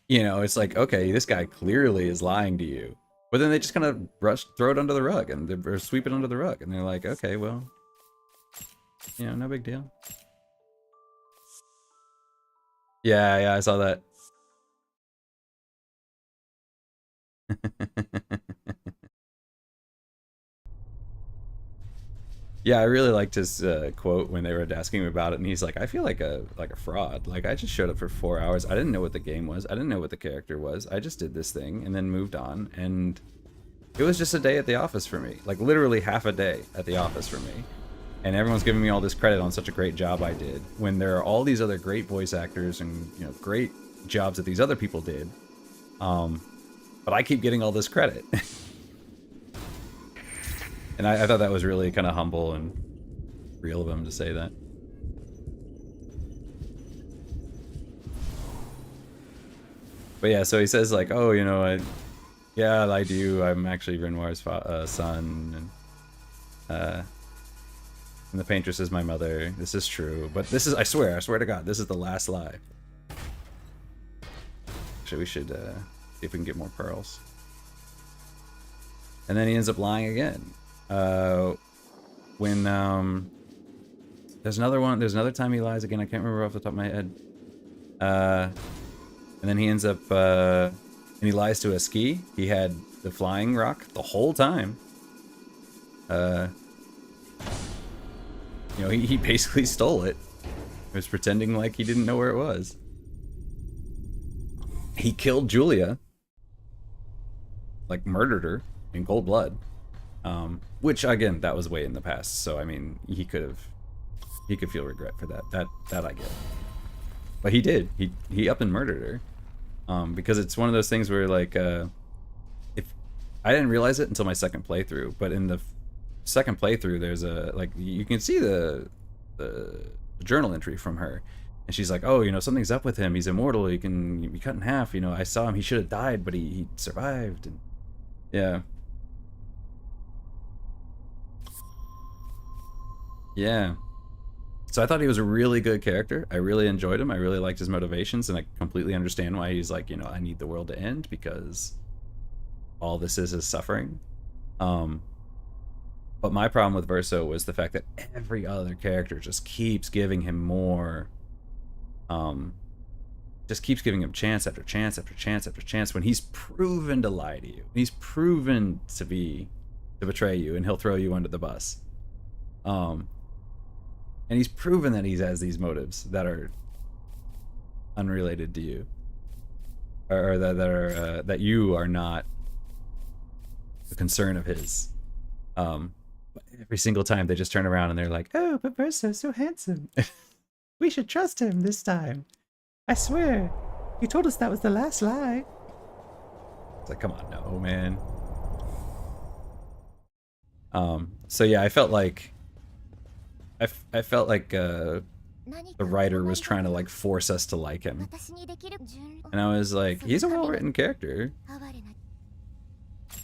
you know, it's like, okay, this guy clearly is lying to you. But then they just kind of throw it under the rug, or sweep it under the rug, and they're like, okay, well, you know, no big deal. Yeah, I saw that. Yeah, I really liked his quote when they were asking him about it, and he's like, I feel like a fraud. Like, I just showed up for 4 hours. I didn't know what the game was. I didn't know what the character was. I just did this thing and then moved on, and it was just a day at the office for me. Like, literally half a day at the office for me. And everyone's giving me all this credit on such a great job I did, when there are all these other great voice actors and, you know, great jobs that these other people did. But I keep getting all this credit. And I thought that was really kind of humble and real of him to say that. But yeah, so he says like, oh, you know, yeah, I lied to you. I'm actually Renoir's son, and the paintress is my mother. This is true, but this is, I swear to God, this is the last lie. Actually, we should see if we can get more pearls. And then he ends up lying again. When there's another time he lies again. I can't remember off the top of my head. And then he ends up and he lies to a ski. He had the flying rock the whole time. You know, he basically stole it. He was pretending like he didn't know where it was. He killed Julia. Like, murdered her in cold blood. Which, again, that was way in the past. So, I mean, he could feel regret for that. That I get. But he did. He up and murdered her. Because it's one of those things where, like, if I didn't realize it until my second playthrough, but in the second playthrough, there's a, like, you can see the journal entry from her, and she's like, oh, you know, something's up with him. He's immortal. He can be cut in half. You know, I saw him. He should have died, but he survived. And yeah. Yeah. So I thought he was a really good character. I really enjoyed him. I really liked his motivations, and I completely understand why he's like, you know, I need the world to end because all this is suffering. But my problem with Verso was the fact that every other character just keeps giving him more, just keeps giving him chance after chance after chance after chance when he's proven to lie to you. He's proven to betray you, and he'll throw you under the bus. And he's proven that he has these motives that are unrelated to you, or that you are not the concern of his. But every single time they just turn around and they're like, "Oh, but Verso's so handsome. We should trust him this time. I swear, he told us that was the last lie." It's like, come on, no, man. So yeah, I felt like the writer was trying to like force us to like him, and I was like, he's a well-written character,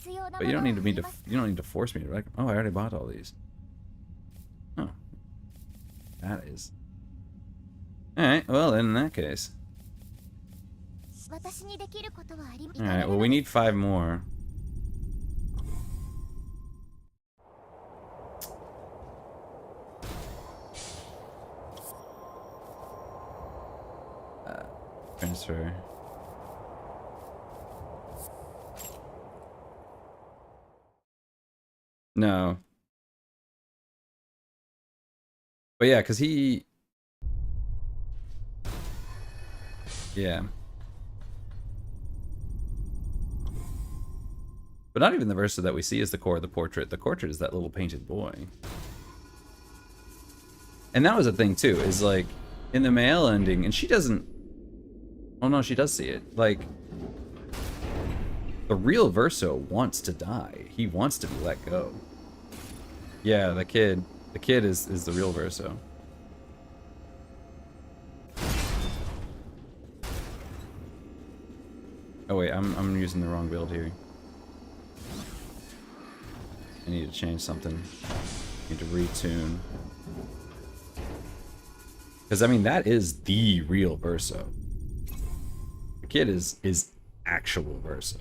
but you don't need to force me to like him. Oh, I already bought all these. Oh, that is. All right. Well, in that case. All right. Well, we need 5 more. Transfer. No. But yeah, because he... Yeah. But not even the Verso that we see is the core of the portrait. The portrait is that little painted boy. And that was a thing too, is like, in the male ending, and she doesn't... Oh no, she does see it. Like, the real Verso wants to die. He wants to be let go. Yeah, the kid is the real Verso. Oh wait, I'm using the wrong build here. I need to change something. I need to retune. Because I mean, that is the real Verso. The kid is actual Verso.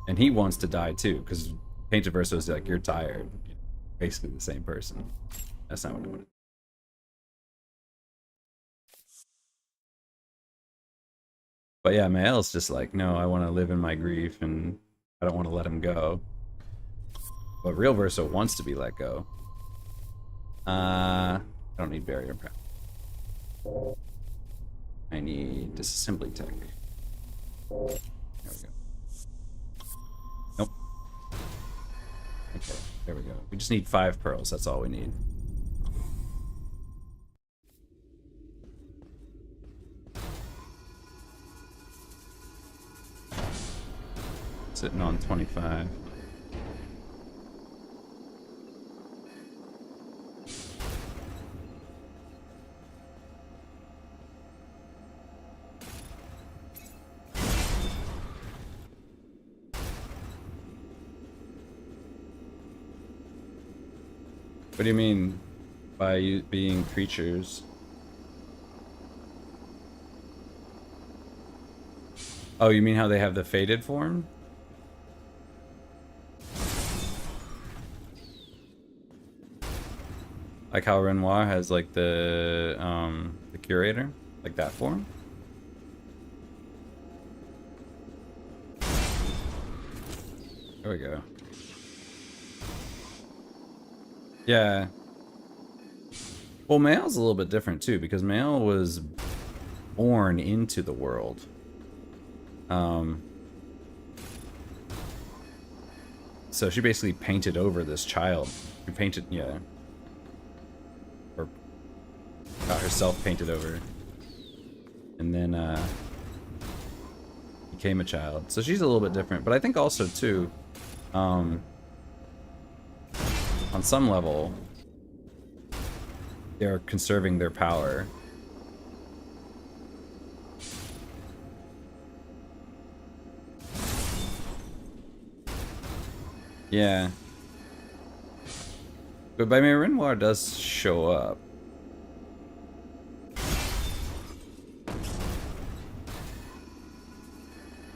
And he wants to die too, because Painted Verso is like, you're tired. Basically the same person. That's not what I wanted. But yeah, Mael's just like, no, I want to live in my grief and I don't want to let him go. But real Verso wants to be let go. I don't need barrier prep. I need disassembly tech. There we go. Nope. Okay, there we go. We just need 5 pearls, that's all we need. Sitting on 25. What do you mean by you being creatures? Oh, you mean how they have the faded form? Like how Renoir has like the curator, like that form. There we go. Yeah. Well, Mael's a little bit different too, because Mael was born into the world. So she basically painted over this child. She painted, yeah. Or got herself painted over. And then, became a child. So she's a little bit different. But I think also, too, on some level, they're conserving their power. Yeah. But I mean, Renoir does show up.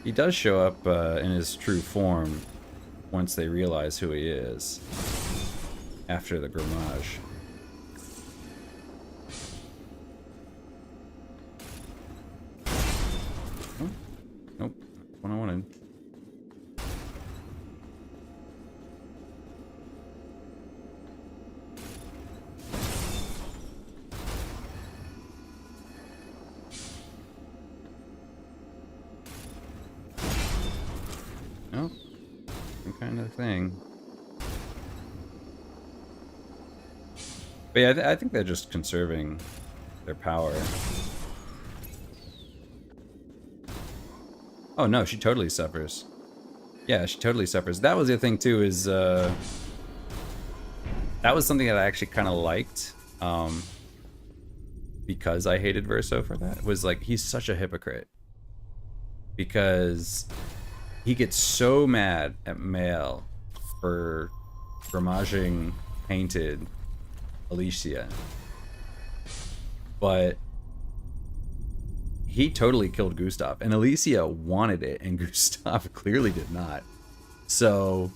He does show up in his true form once they realize who he is. After the Grammage. Oh, nope, that's what I wanted. Nope, some kind of thing. But yeah, I think they're just conserving their power. Oh no, she totally suffers. Yeah, she totally suffers. That was the thing too, is that was something that I actually kind of liked, because I hated Verso for that. Was like, he's such a hypocrite. Because he gets so mad at Mael for Grammaging painted Alicia. But he totally killed Gustav, and Alicia wanted it, and Gustav clearly did not. So,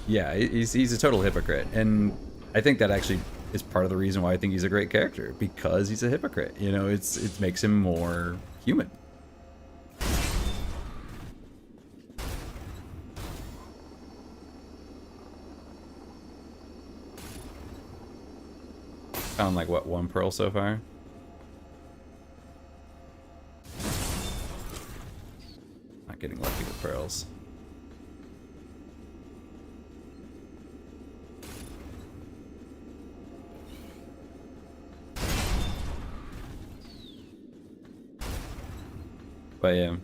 yeah, he's a total hypocrite, and I think that actually is part of the reason why I think he's a great character, because he's a hypocrite. You know, it makes him more human. Found like what, 1 pearl so far? Not getting lucky with pearls. But yeah.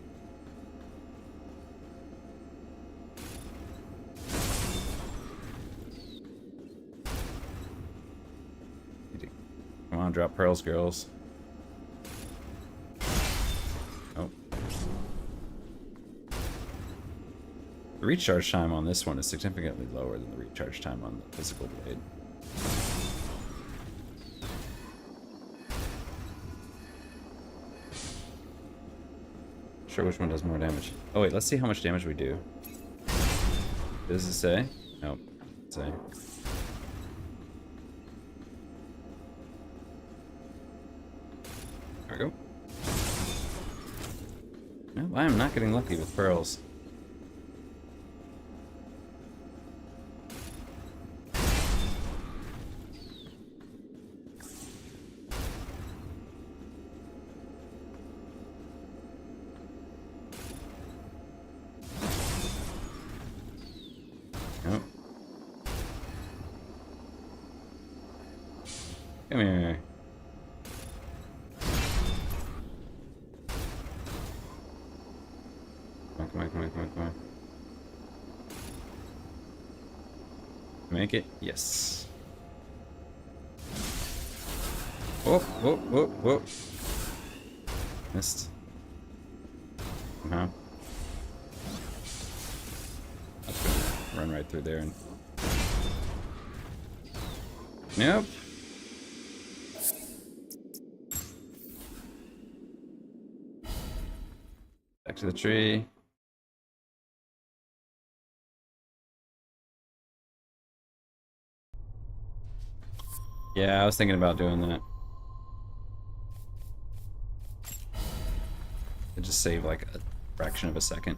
Come on, drop pearls, girls. Oh. The recharge time on this one is significantly lower than the recharge time on the physical blade. Sure, which one does more damage? Oh wait, let's see how much damage we do. Does it say? Nope. It doesn't say. There we go. No, I am not getting lucky with pearls. Nope. Come here. Come on. Make it? Yes. Whoa. Missed. Somehow. That's gonna run right through there and... Nope. Back to the tree. Yeah, I was thinking about doing that. It just save like a fraction of a second.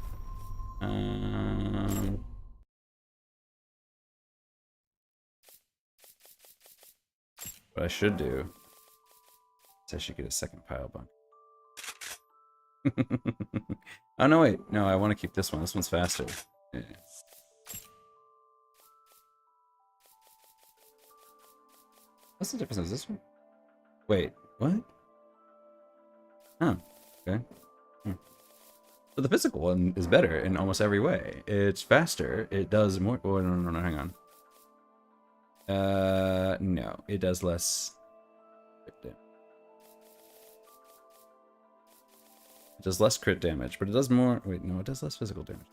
What I should do is I should get a second pile bunk. Oh no, wait. No, I want to keep this one. This one's faster. Yeah. What's the difference? Is this one? Wait, what? Oh, okay. So the physical one is better in almost every way. It's faster. It does more. Oh, no, hang on. No, it does less. It does less crit damage, but it does more. Wait, no, it does less physical damage.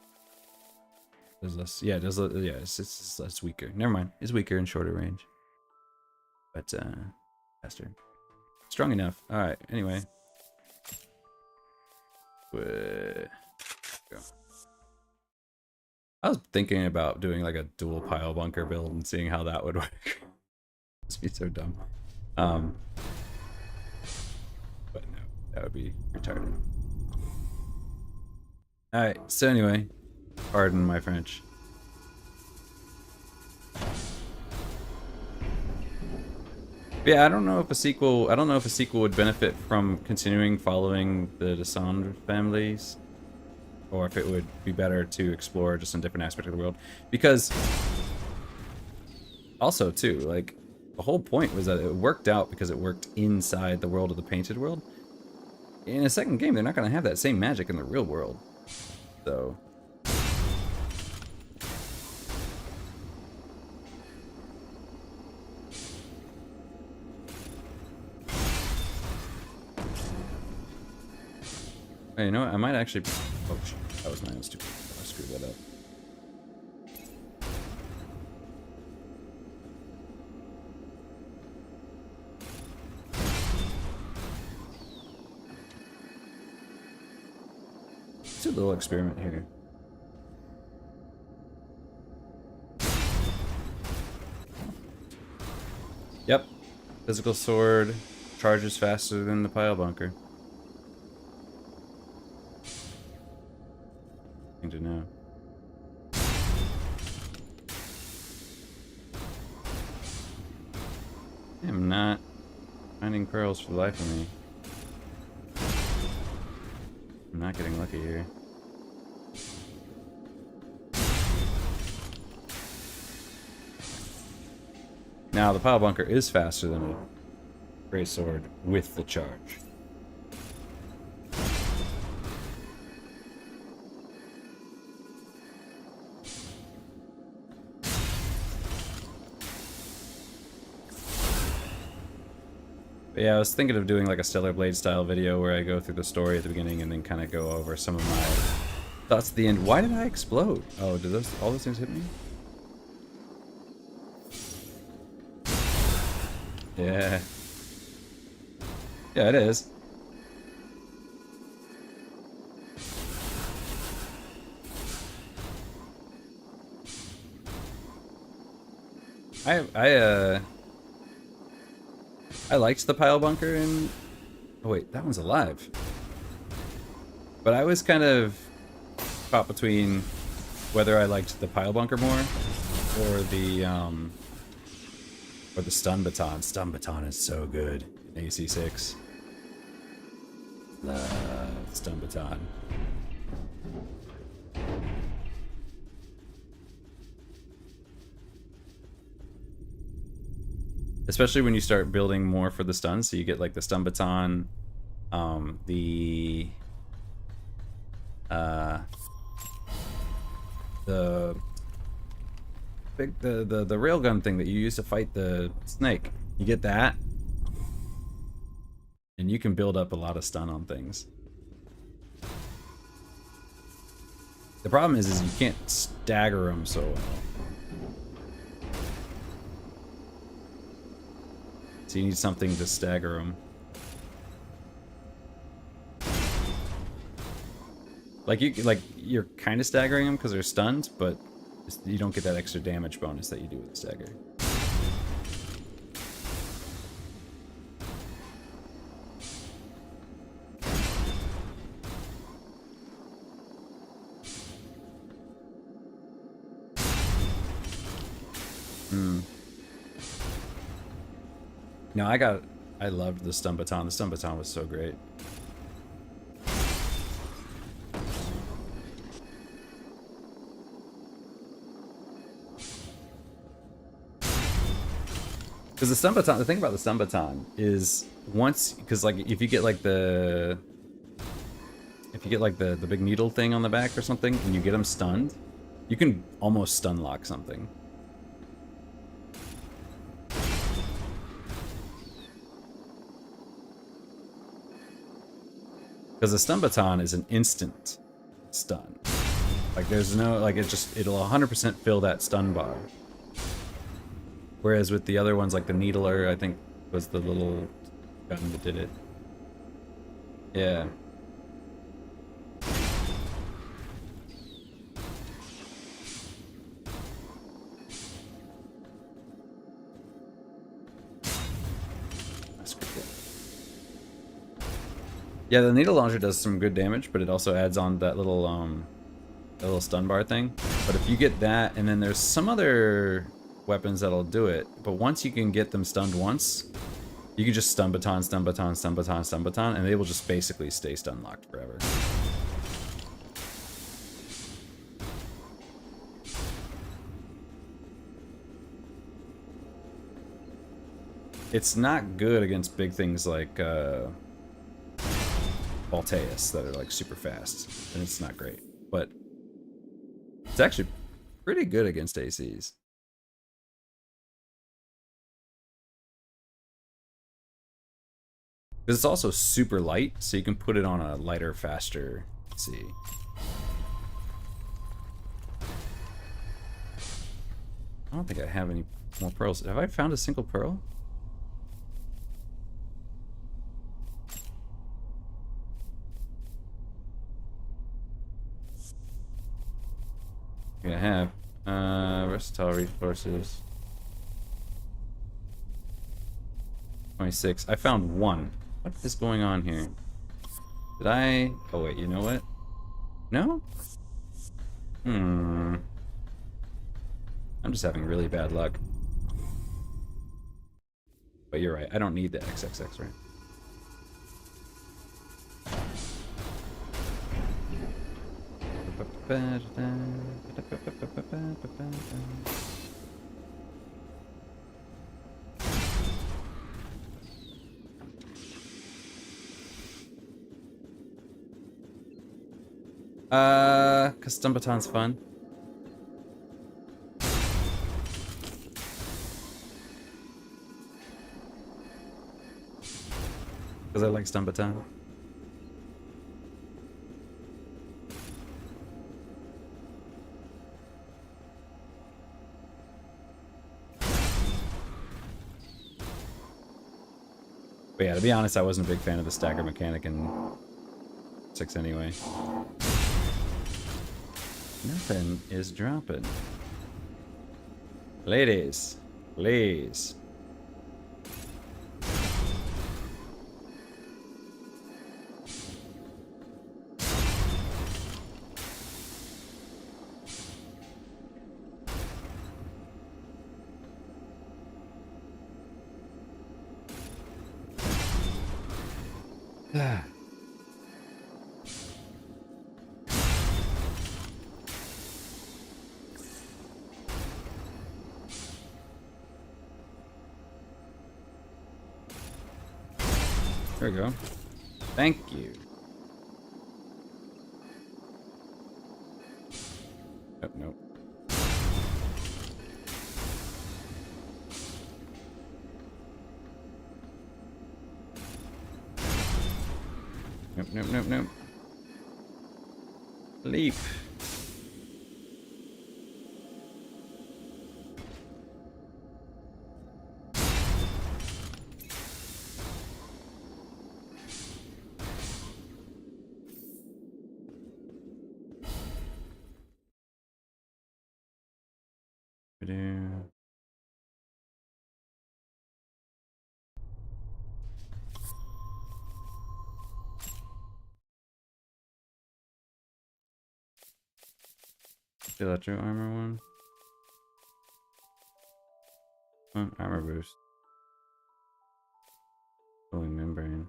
It does less. Yeah, it does. Yeah, it's less weaker. Never mind. It's weaker in shorter range, but faster. Strong enough. All right. Anyway. Go. I was thinking about doing like a dual pile bunker build and seeing how that would work. This would be so dumb. But no, that would be retarded. Alright, so anyway, pardon my French. Yeah, I don't know if a sequel would benefit from continuing following the 𝙃 families, or if it would be better to explore just a different aspect of the world. Because also too, like, the whole point was that it worked out because it worked inside the world of the painted world. In a second game, they're not going to have that same magic in the real world. So hey, you know what? I might actually. Oh shit! That was mine. Stupid. I screwed that up. Let's do a little experiment here. Yep. Physical sword charges faster than the pile bunker. Thing to know. I am not finding pearls for the life of me. I'm not getting lucky here. Now the pile bunker is faster than a great sword with the charge. But yeah, I was thinking of doing like a Stellar Blade style video where I go through the story at the beginning and then kind of go over some of my thoughts at the end. Why did I explode? Oh, did all those things hit me? Yeah. Yeah, it is. I liked the pile bunker in... Oh wait, that one's alive. But I was kind of caught between whether I liked the pile bunker more or the stun baton. Stun baton is so good in AC6. Love stun baton. Especially when you start building more for the stun, so you get like the stun baton, the railgun thing that you use to fight the snake. You get that, and you can build up a lot of stun on things. The problem is you can't stagger them so well. So you need something to stagger them. Like you're kind of staggering them because they're stunned, but you don't get that extra damage bonus that you do with the stagger. No, I loved the stun baton. The stun baton was so great. Because the stun baton, the thing about the stun baton is because like if you get like the big needle thing on the back or something, and you get them stunned, you can almost stun lock something. Because the stun baton is an instant stun. Like there's no, like it'll 100% fill that stun bar. Whereas with the other ones, like the needler, I think was the little gun that did it. Yeah. Yeah, the needle launcher does some good damage, but it also adds on that little stun bar thing. But if you get that, and then there's some other weapons that'll do it, but once you can get them stunned once, you can just stun baton, stun baton, stun baton, stun baton, and they will just basically stay stun locked forever. It's not good against big things like 𝙂𝙪𝙢𝙢𝙢 that are like super fast, and it's not great, but it's actually pretty good against ACs. It's also super light, so you can put it on a lighter, faster AC. I don't think I have any more pearls. Have I found a single pearl? I have versatile resources. 26. I found one. What is going on here? Did I? Oh wait, you know what? No? I'm just having really bad luck. But you're right. I don't need the XXX, right? Cause stun baton's fun. Cause I like stun baton. But yeah, to be honest, I wasn't a big fan of the stagger mechanic in 6 anyway. Nothing is dropping. Ladies, please. There we go. Thank you. Oh, nope. Nope, nope, nope, nope. Leap. The electro armor one. Oh, armor boost. Cooling membrane.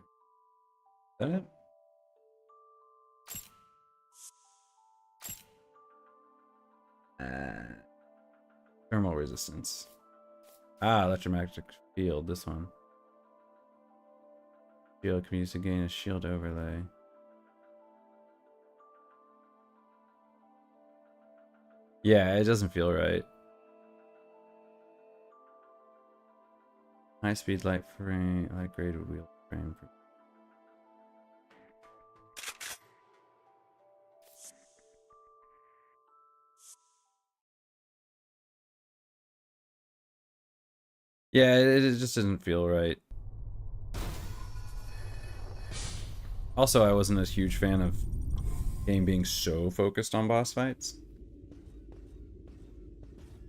Is that it? Thermal resistance. Ah, electromagnetic field. This one. Shield can be used to gain a shield overlay. Yeah, it doesn't feel right. High speed light frame, light graded wheel frame. Yeah, it just doesn't feel right. Also, I wasn't a huge fan of game being so focused on boss fights.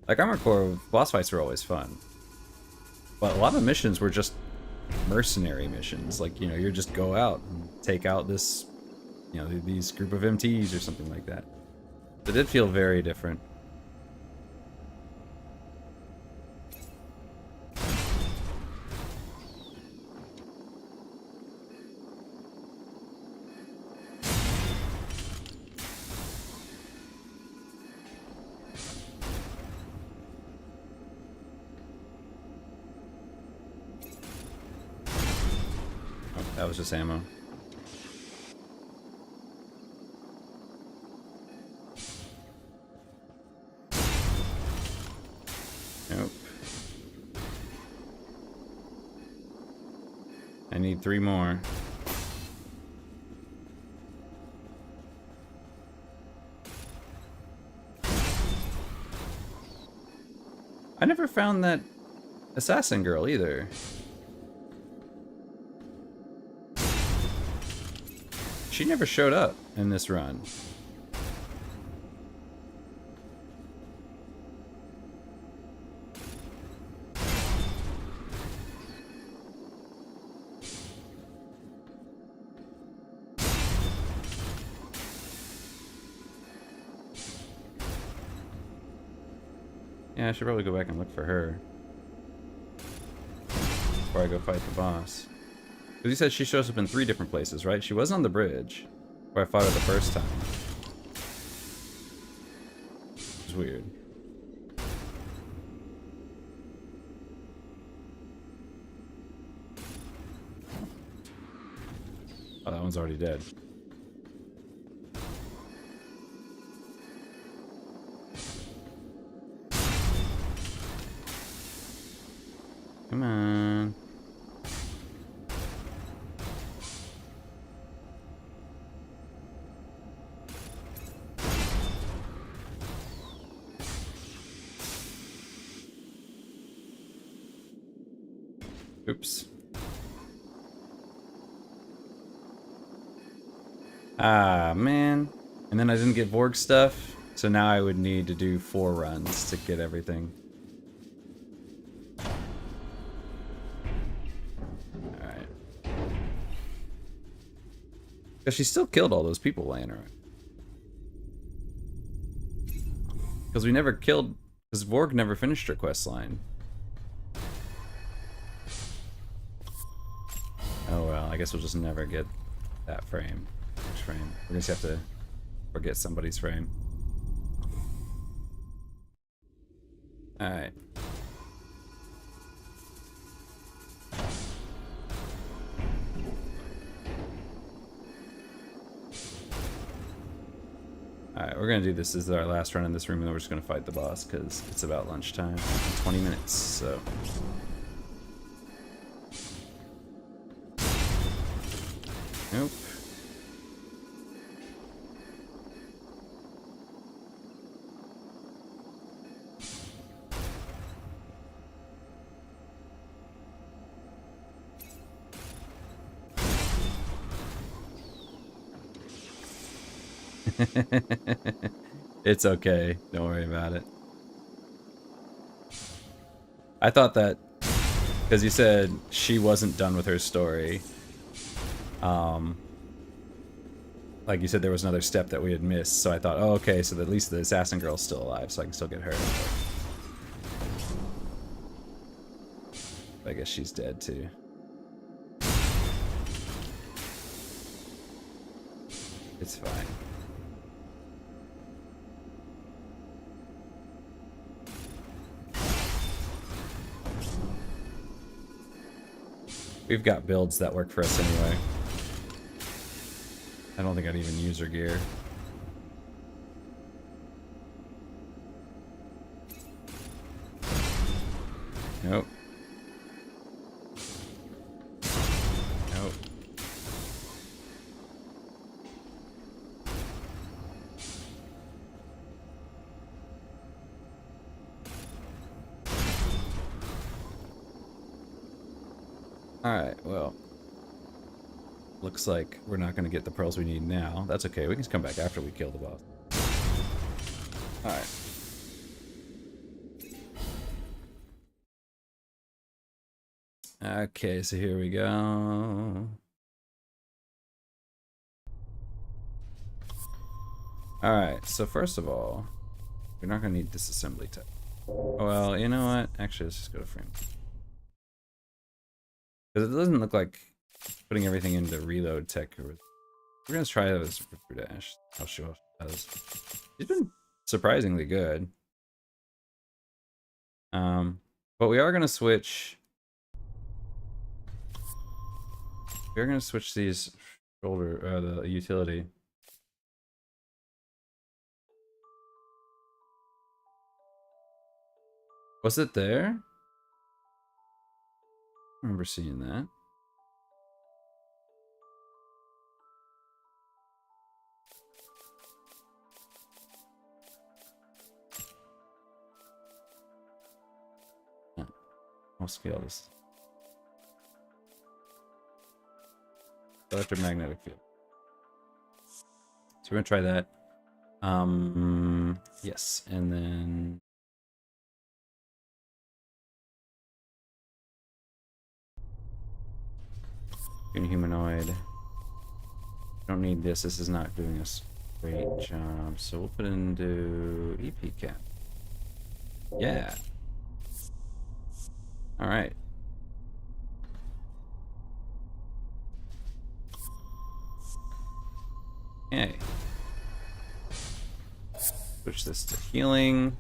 Like Armored Core, boss fights were always fun. But a lot of missions were just mercenary missions. Like, you know, you just go out and take out this, you know, these group of MTs or something like that. It did feel very different. That was just ammo. Nope. I need 3 more. I never found that assassin girl either. She never showed up in this run. Yeah, I should probably go back and look for her before I go fight the boss. Because you said she shows up in 3 different places, right? She was on the bridge, where I fought her the first time. It was weird. Oh, that one's already dead. Come on. Oops. Ah, man. And then I didn't get Vorg stuff, so now I would need to do 4 runs to get everything. Alright. Because she still killed all those people laying around. Because we never killed... Because Vorg never finished her quest line. Oh well, I guess we'll just never get that frame. Next frame. We're gonna just have to forget somebody's frame. Alright. Alright, we're gonna do this. This is our last run in this room, and then we're just gonna fight the boss because it's about lunchtime in 20 minutes, so. Nope. It's okay. Don't worry about it. I thought that because you said she wasn't done with her story. like you said, there was another step that we had missed, so I thought, oh, okay, so at least the assassin girl's still alive, so I can still get her. But I guess she's dead too. It's fine. We've got builds that work for us anyway. I don't think I'd even use her gear. Nope. Nope. Alright, well. Looks like we're not going to get the pearls we need now. That's okay, we can just come back after we kill the boss. Alright. Okay, so here we go. Alright, so first of all, we're not going to need disassembly tech. Well, you know what? Actually, let's just go to frame. Because it doesn't look like putting everything into reload tech. We're going to try this for Dash. I'll show off those. He's been surprisingly good. But we are going to switch. We're going to switch these shoulder, the utility. Was it there? I remember seeing that. I'll scale this. Electromagnetic field. So we're gonna try that. Yes, and then humanoid. Don't need this. This is not doing us a great job. So we'll put it into EP cap. Yeah. All right. Okay. Switch this to healing.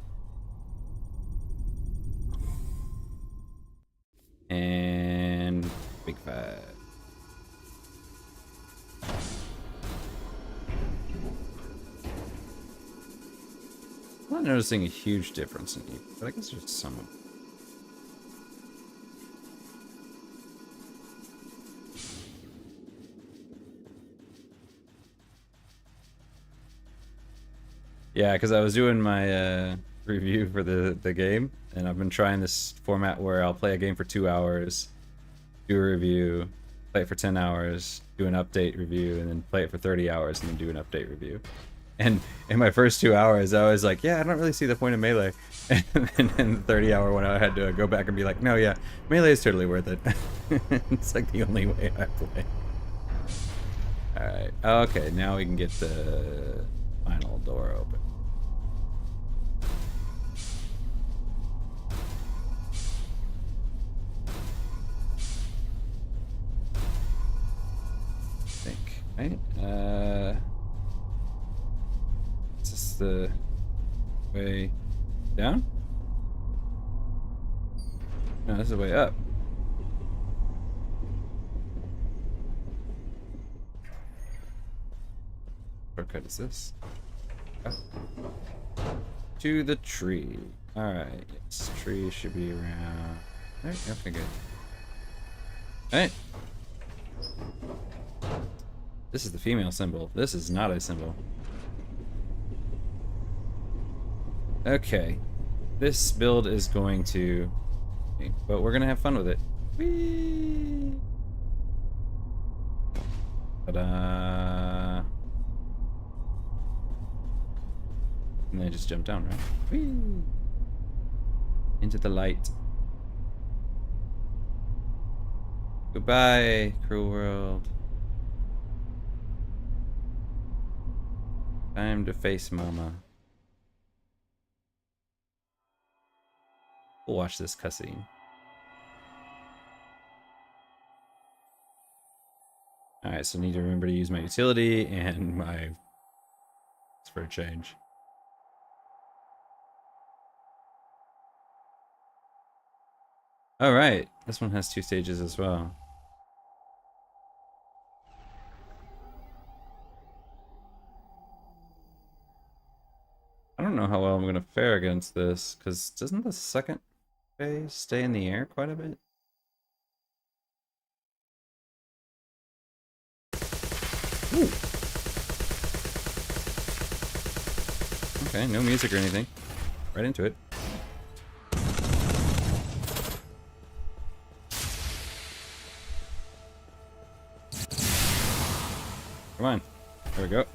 And big five. I'm not noticing a huge difference in you, but I guess there's some. Yeah, because I was doing my review for the game, and I've been trying this format where I'll play a game for 2 hours, do a review, play it for 10 hours, do an update review, and then play it for 30 hours, and then do an update review. And in my first 2 hours, I was like, yeah, I don't really see the point of Melee. And then in the 30-hour one, I had to go back and be like, no, yeah, Melee is totally worth it. It's like the only way I play. Alright, okay, now we can get the final door open. I think, right? Is this the way down? No, this is the way up. Shortcut is this? Oh. To the tree. Alright, yes, tree should be around. Alright, okay, good. Alright. This is the female symbol. This is not a symbol. Okay. This build is going to... But we're going to have fun with it. Whee! Ta-da! And then I just jump down, right? Whee! Into the light. Goodbye, cruel world. Time to face mama. We'll watch this cutscene. Alright, so I need to remember to use my utility and my... for a change. Alright, this one has 2 stages as well. I don't know how well I'm going to fare against this, because doesn't the second phase stay in the air quite a bit? Ooh. Okay, no music or anything. Right into it. Come on. There we go.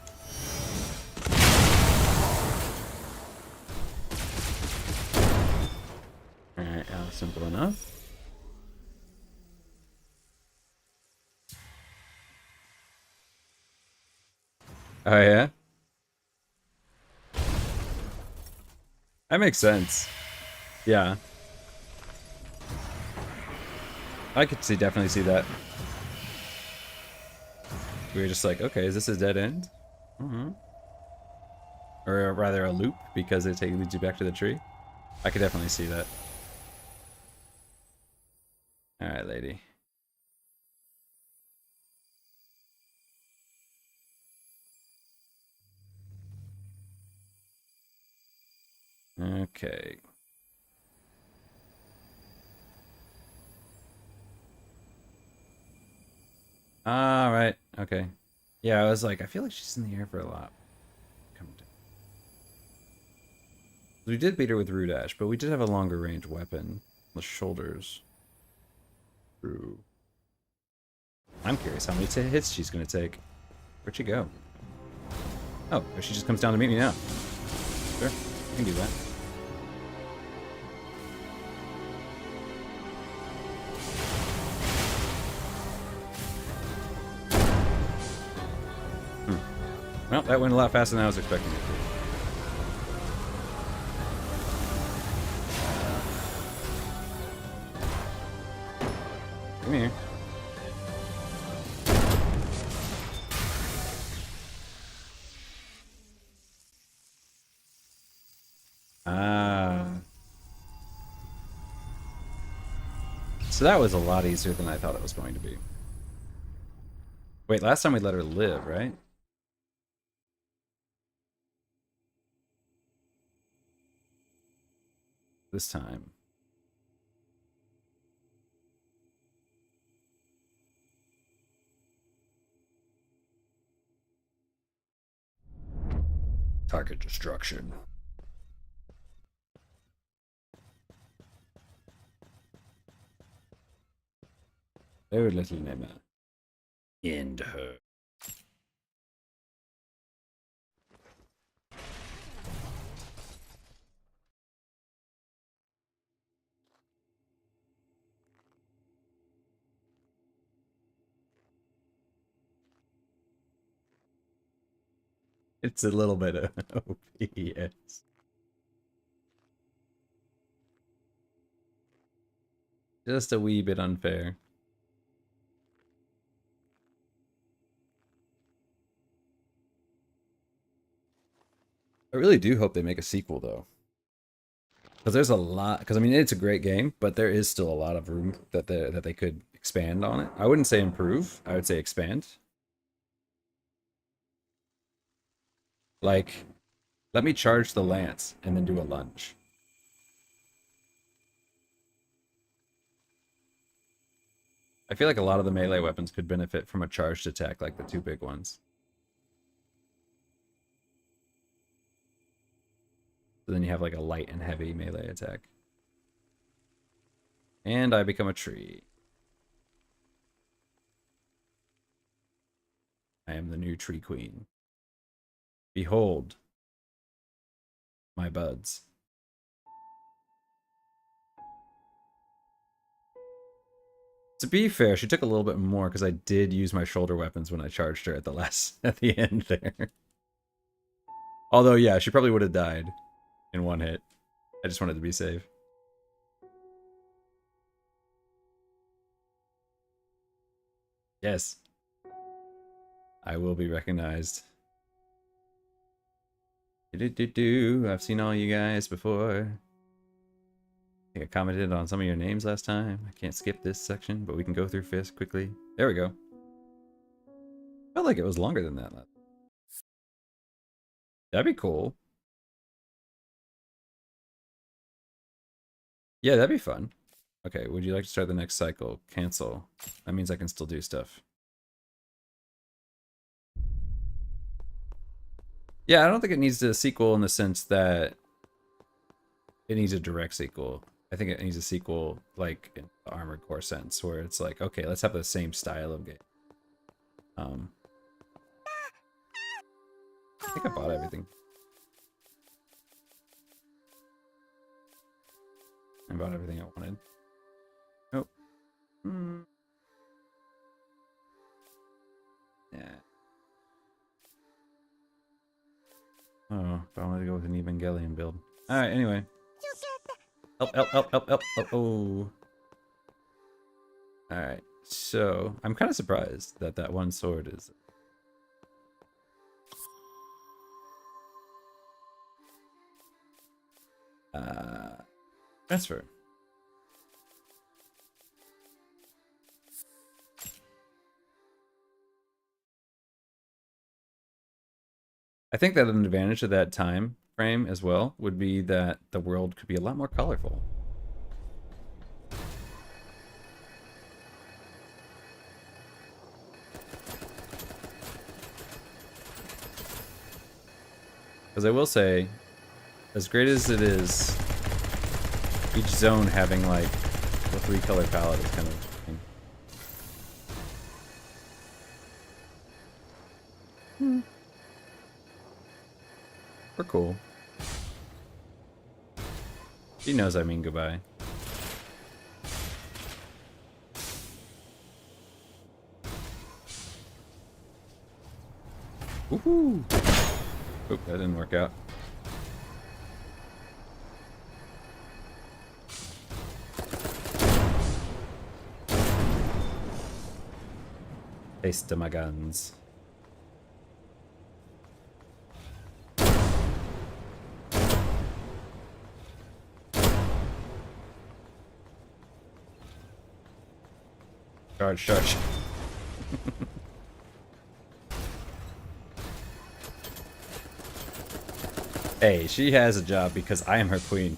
Alright, simple enough. Oh yeah? That makes sense. Yeah. I could definitely see that. We were just like, okay, is this a dead end? Mm-hmm. Or rather a loop, because it leads you back to the tree. I could definitely see that. Alright, lady. Okay. Alright, okay. Yeah, I was like, I feel like she's in the air for a lot. Come down. We did beat her with 𝙬𝙧, but we did have a longer range weapon. The shoulders. True. I'm curious how many hits she's gonna take. Where'd she go? Oh, she just comes down to meet me now. Sure, I can do that. Well, that went a lot faster than I was expecting it to. Come here. So that was a lot easier than I thought it was going to be. Wait, last time we let her live, right? This time. Target destruction. Very little Nema. End her. It's a little bit of OPS. Just a wee bit unfair. I really do hope they make a sequel, though. Because there's a lot. Because I mean, it's a great game, but there is still a lot of room that they could expand on it. I wouldn't say improve. I would say expand. Like, let me charge the lance and then do a lunge. I feel like a lot of the melee weapons could benefit from a charged attack, like the 2 big ones. So then you have like a light and heavy melee attack. And I become a tree. I am the new tree queen. Behold my buds. To be fair, she took a little bit more because I did use my shoulder weapons when I charged her at the end there. Although, yeah, she probably would have died in one hit. I just wanted to be safe. Yes. I will be recognized. I've seen all you guys before. I think I commented on some of your names last time. I can't skip this section, but we can go through Fisk quickly. There we go. Felt like it was longer than that. That'd be cool. Yeah, that'd be fun. Okay, would you like to start the next cycle? Cancel. That means I can still do stuff. Yeah, I don't think it needs a sequel in the sense that it needs a direct sequel. I think it needs a sequel, like, in the Armored Core sense, where it's like, okay, let's have the same style of game. I think I bought everything. I bought everything I wanted. Nope. Yeah. Oh, but I wanted to go with an Evangelion build. Alright, anyway. Help. Oh. Alright, so I'm kind of surprised that that one sword is... transfer. I think that an advantage of that time frame as well would be that the world could be a lot more colorful. Because I will say, as great as it is, each zone having like a 3-color palette is kind of thing. We're cool. She knows I mean goodbye. Woohoo! Oop, that didn't work out. Taste of my guns. Charge. Hey, she has a job because I am her queen.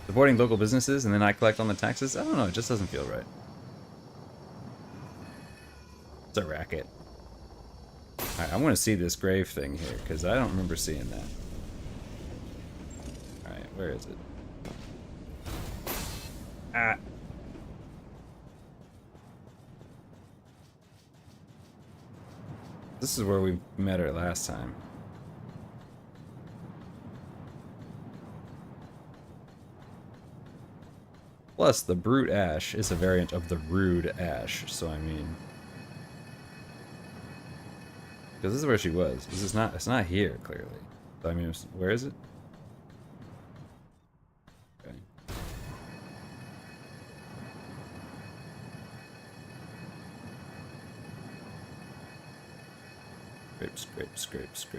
Supporting local businesses and then I collect on the taxes? I don't know, it just doesn't feel right. It's a racket. Alright, I'm gonna see this grave thing here, because I don't remember seeing that. Alright, where is it? Ah! This is where we met her last time. Plus, the Brute Ash is a variant of the Rude Ash, so I mean... Because this is where she was. This is not, it's not here, clearly. So I mean, where is it? Okay. Scrape.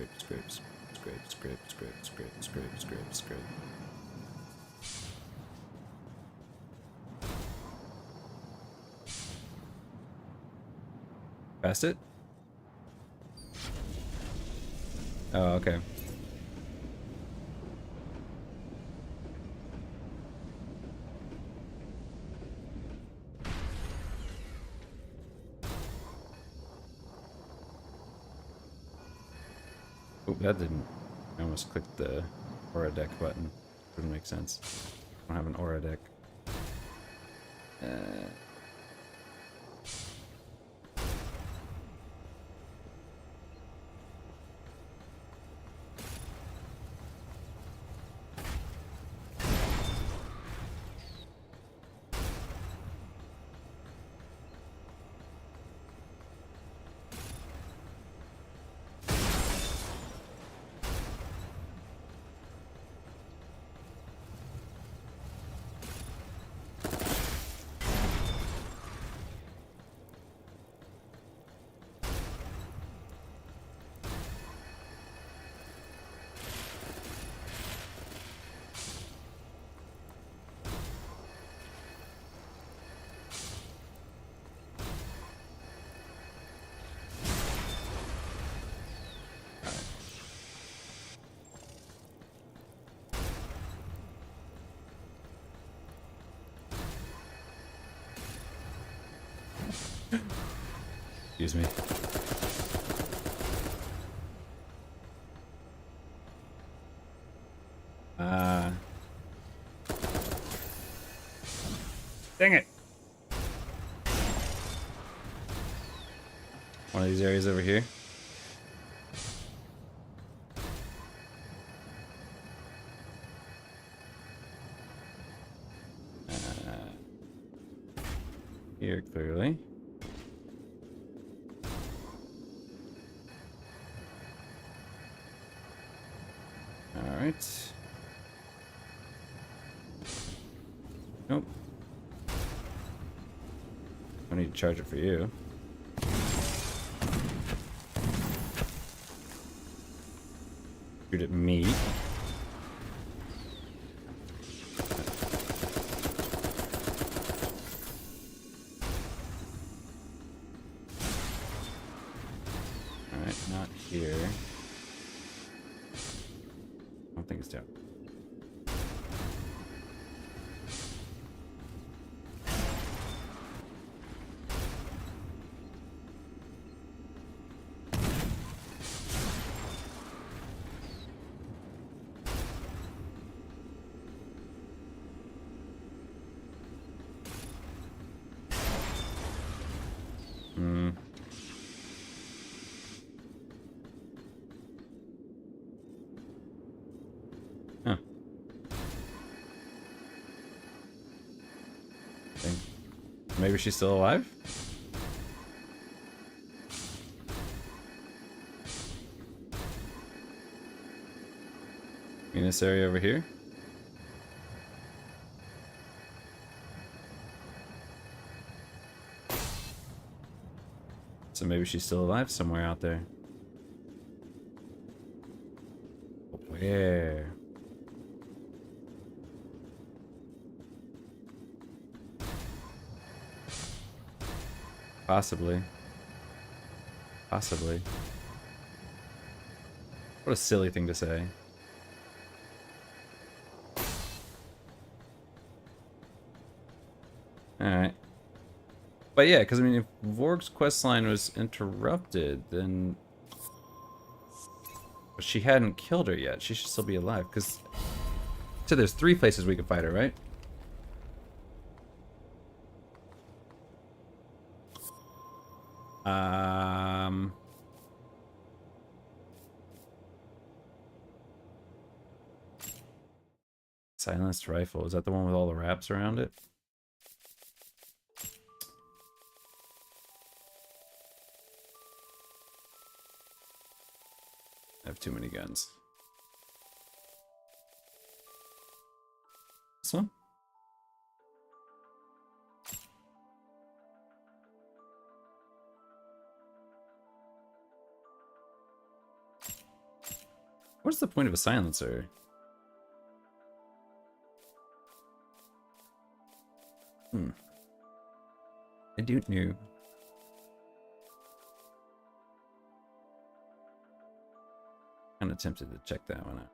Past it? Oh, okay. Oh, that didn't... I almost clicked the aura deck button. Wouldn't make sense. I don't have an aura deck. Excuse me. Dang it! One of these areas over here. Here, clearly. Alright. Nope. I need to charge it for you. Shoot at me. Alright, not here. I don't think it's down. Huh. Maybe she's still alive? In this area over here? So maybe she's still alive somewhere out there. Where? Possibly. Possibly. What a silly thing to say. Alright. But yeah, because I mean, if Vorg's questline was interrupted, then... But she hadn't killed her yet. She should still be alive, because... So there's 3 places we could fight her, right? Silenced rifle. Is that the one with all the wraps around it? I have too many guns. This one? What's the point of a silencer? I don't know. Kind of tempted to check that one out.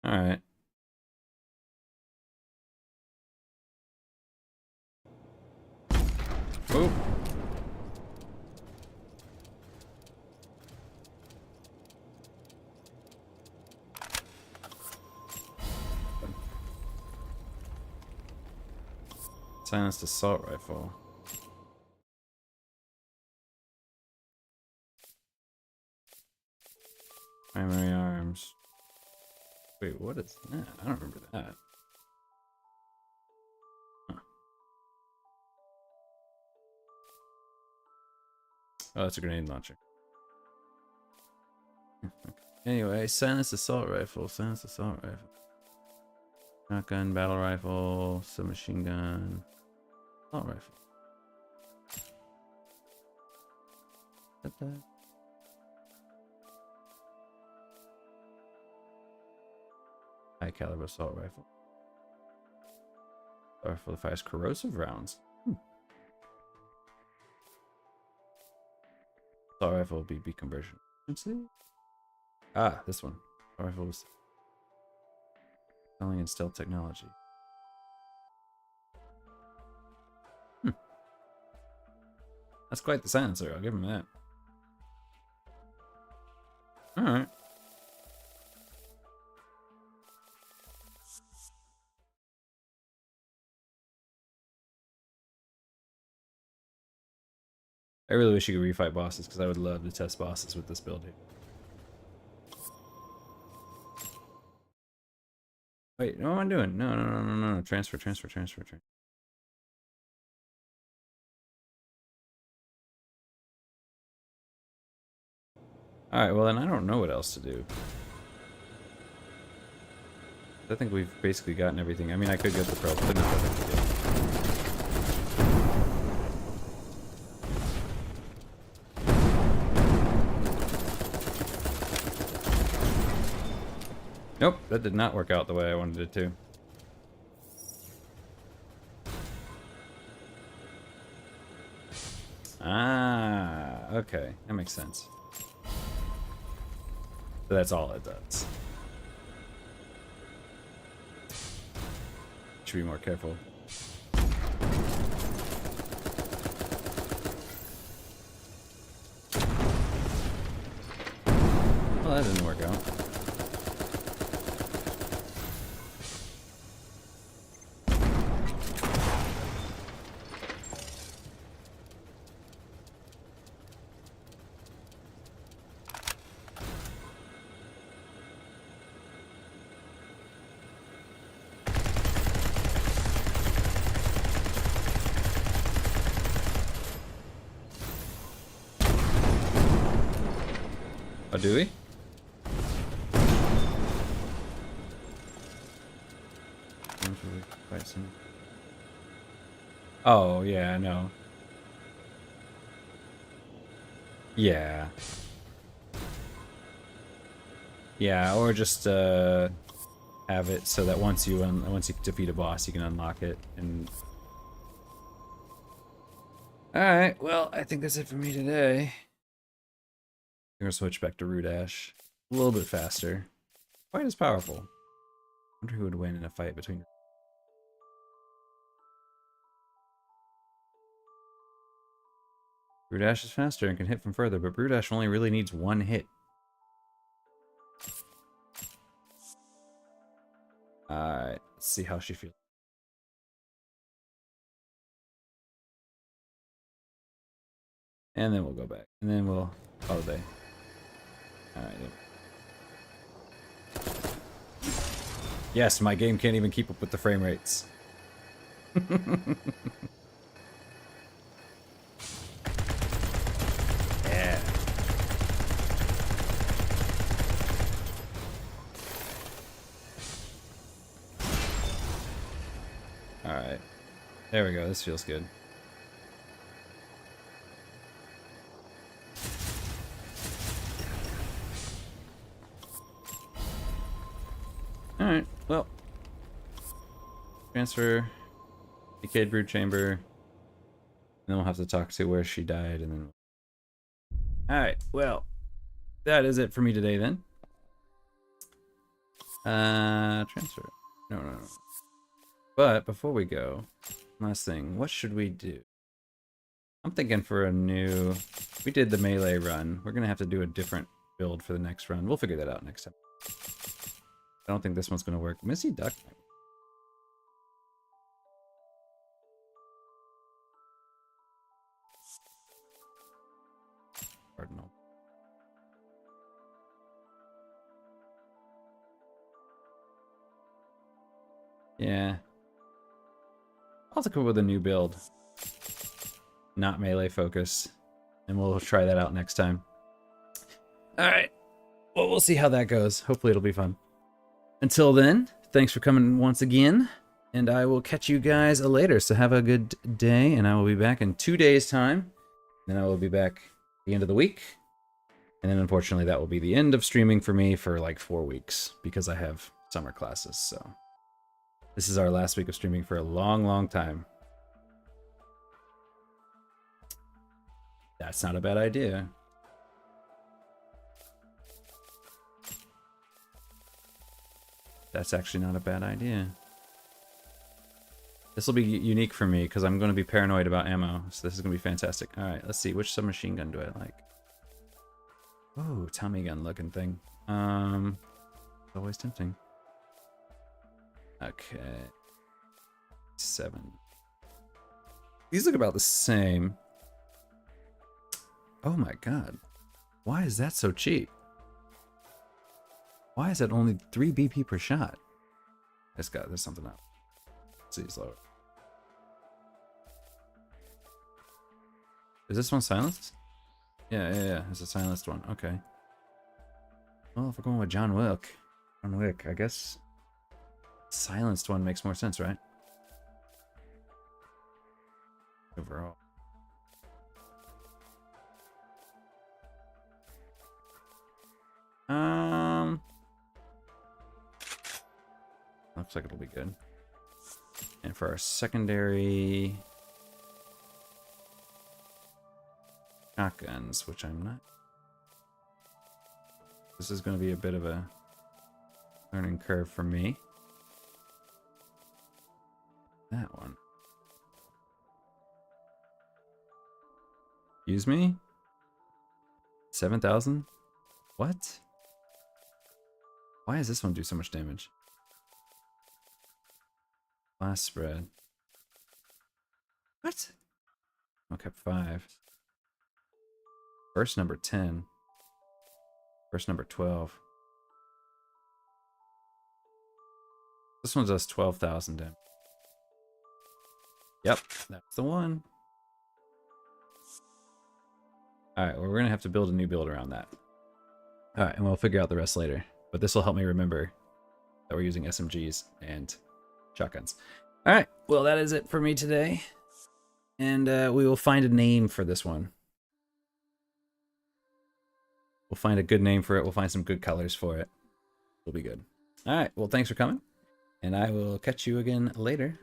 All right. Oh. Silenced assault rifle. Primary arms. Wait, what is that? I don't remember that. Huh. Oh, that's a grenade launcher. Okay. Anyway, silenced assault rifle. Silenced assault rifle. Shotgun, battle rifle, submachine gun. Assault rifle. What the? High caliber assault rifle. Rifle that fires corrosive rounds. Assault rifle BB conversion. Let's see. Ah, this one. Assault rifle was selling in stealth technology. That's quite the silencer. I'll give him that. All right. I really wish you could refight bosses because I would love to test bosses with this build here. Wait, what am I doing? No. Transfer. Alright, well then I don't know what else to do. I think we've basically gotten everything. I mean, I could get the pearl, but there's nothing to do. Nope, that did not work out the way I wanted it to. Ah, okay, that makes sense. So that's all it does. Should be more careful. Well, that didn't work out. Oh, do we? Oh, yeah, I know. Yeah. Yeah, or just have it so that once you defeat a boss, you can unlock it. And all right, well, I think that's it for me today. I'm gonna switch back to 𝙂𝙧𝙦. A little bit faster. Quite as powerful. Wonder who would win in a fight between. 𝙂𝙧 is faster and can hit from further, but 𝙂𝙧 only really needs one hit. Alright, let's see how she feels. And then we'll go back. And then we'll call it a day. Alright. Yes, my game can't even keep up with the frame rates. Yeah. Alright. There we go. This feels good. Alright, well. Transfer. Decayed brood chamber. And then we'll have to talk to where she died, and then. Alright, well. That is it for me today then. Transfer. No. But before we go, last thing, what should we do? I'm thinking for a new. We did the melee run. We're gonna have to do a different build for the next run. We'll figure that out next time. I don't think this one's gonna work. Missy Duck. Cardinal. Yeah. I'll have to come up with a new build. Not melee focus. And we'll try that out next time. Alright. Well, we'll see how that goes. Hopefully it'll be fun. Until then, thanks for coming once again. And I will catch you guys later. So have a good day. And I will be back in 2 days' time. Then I will be back at the end of the week. And then unfortunately that will be the end of streaming for me for like 4 weeks. Because I have summer classes, so. This is our last week of streaming for a long, long time. That's not a bad idea. That's actually not a bad idea. This will be unique for me because I'm going to be paranoid about ammo. So this is going to be fantastic. All right, let's see. Which submachine gun do I like? Oh, Tommy gun looking thing. Always tempting. Okay. 7. These look about the same. Oh my god. Why is that so cheap? Why is that only 3 BP per shot? There's something up. Let's see, slower. Is this one silenced? Yeah. It's a silenced one. Okay. Well, if we're going with John Wick, I guess silenced one makes more sense, right? Overall. Looks like it'll be good. And for our secondary shotguns, which I'm not. This is going to be a bit of a learning curve for me. That one. Excuse me? 7,000? What? Why does this one do so much damage? Last spread. What? Okay, 5. First number 10. First number 12. This one does 12,000 damage. Yep, that's the one. Alright, well, we're going to have to build a new build around that. Alright, and we'll figure out the rest later. But this will help me remember that we're using SMGs and shotguns. Alright, well, that is it for me today. And we will find a name for this one. We'll find a good name for it. We'll find some good colors for it. It'll be good. Alright, well, thanks for coming. And I will catch you again later.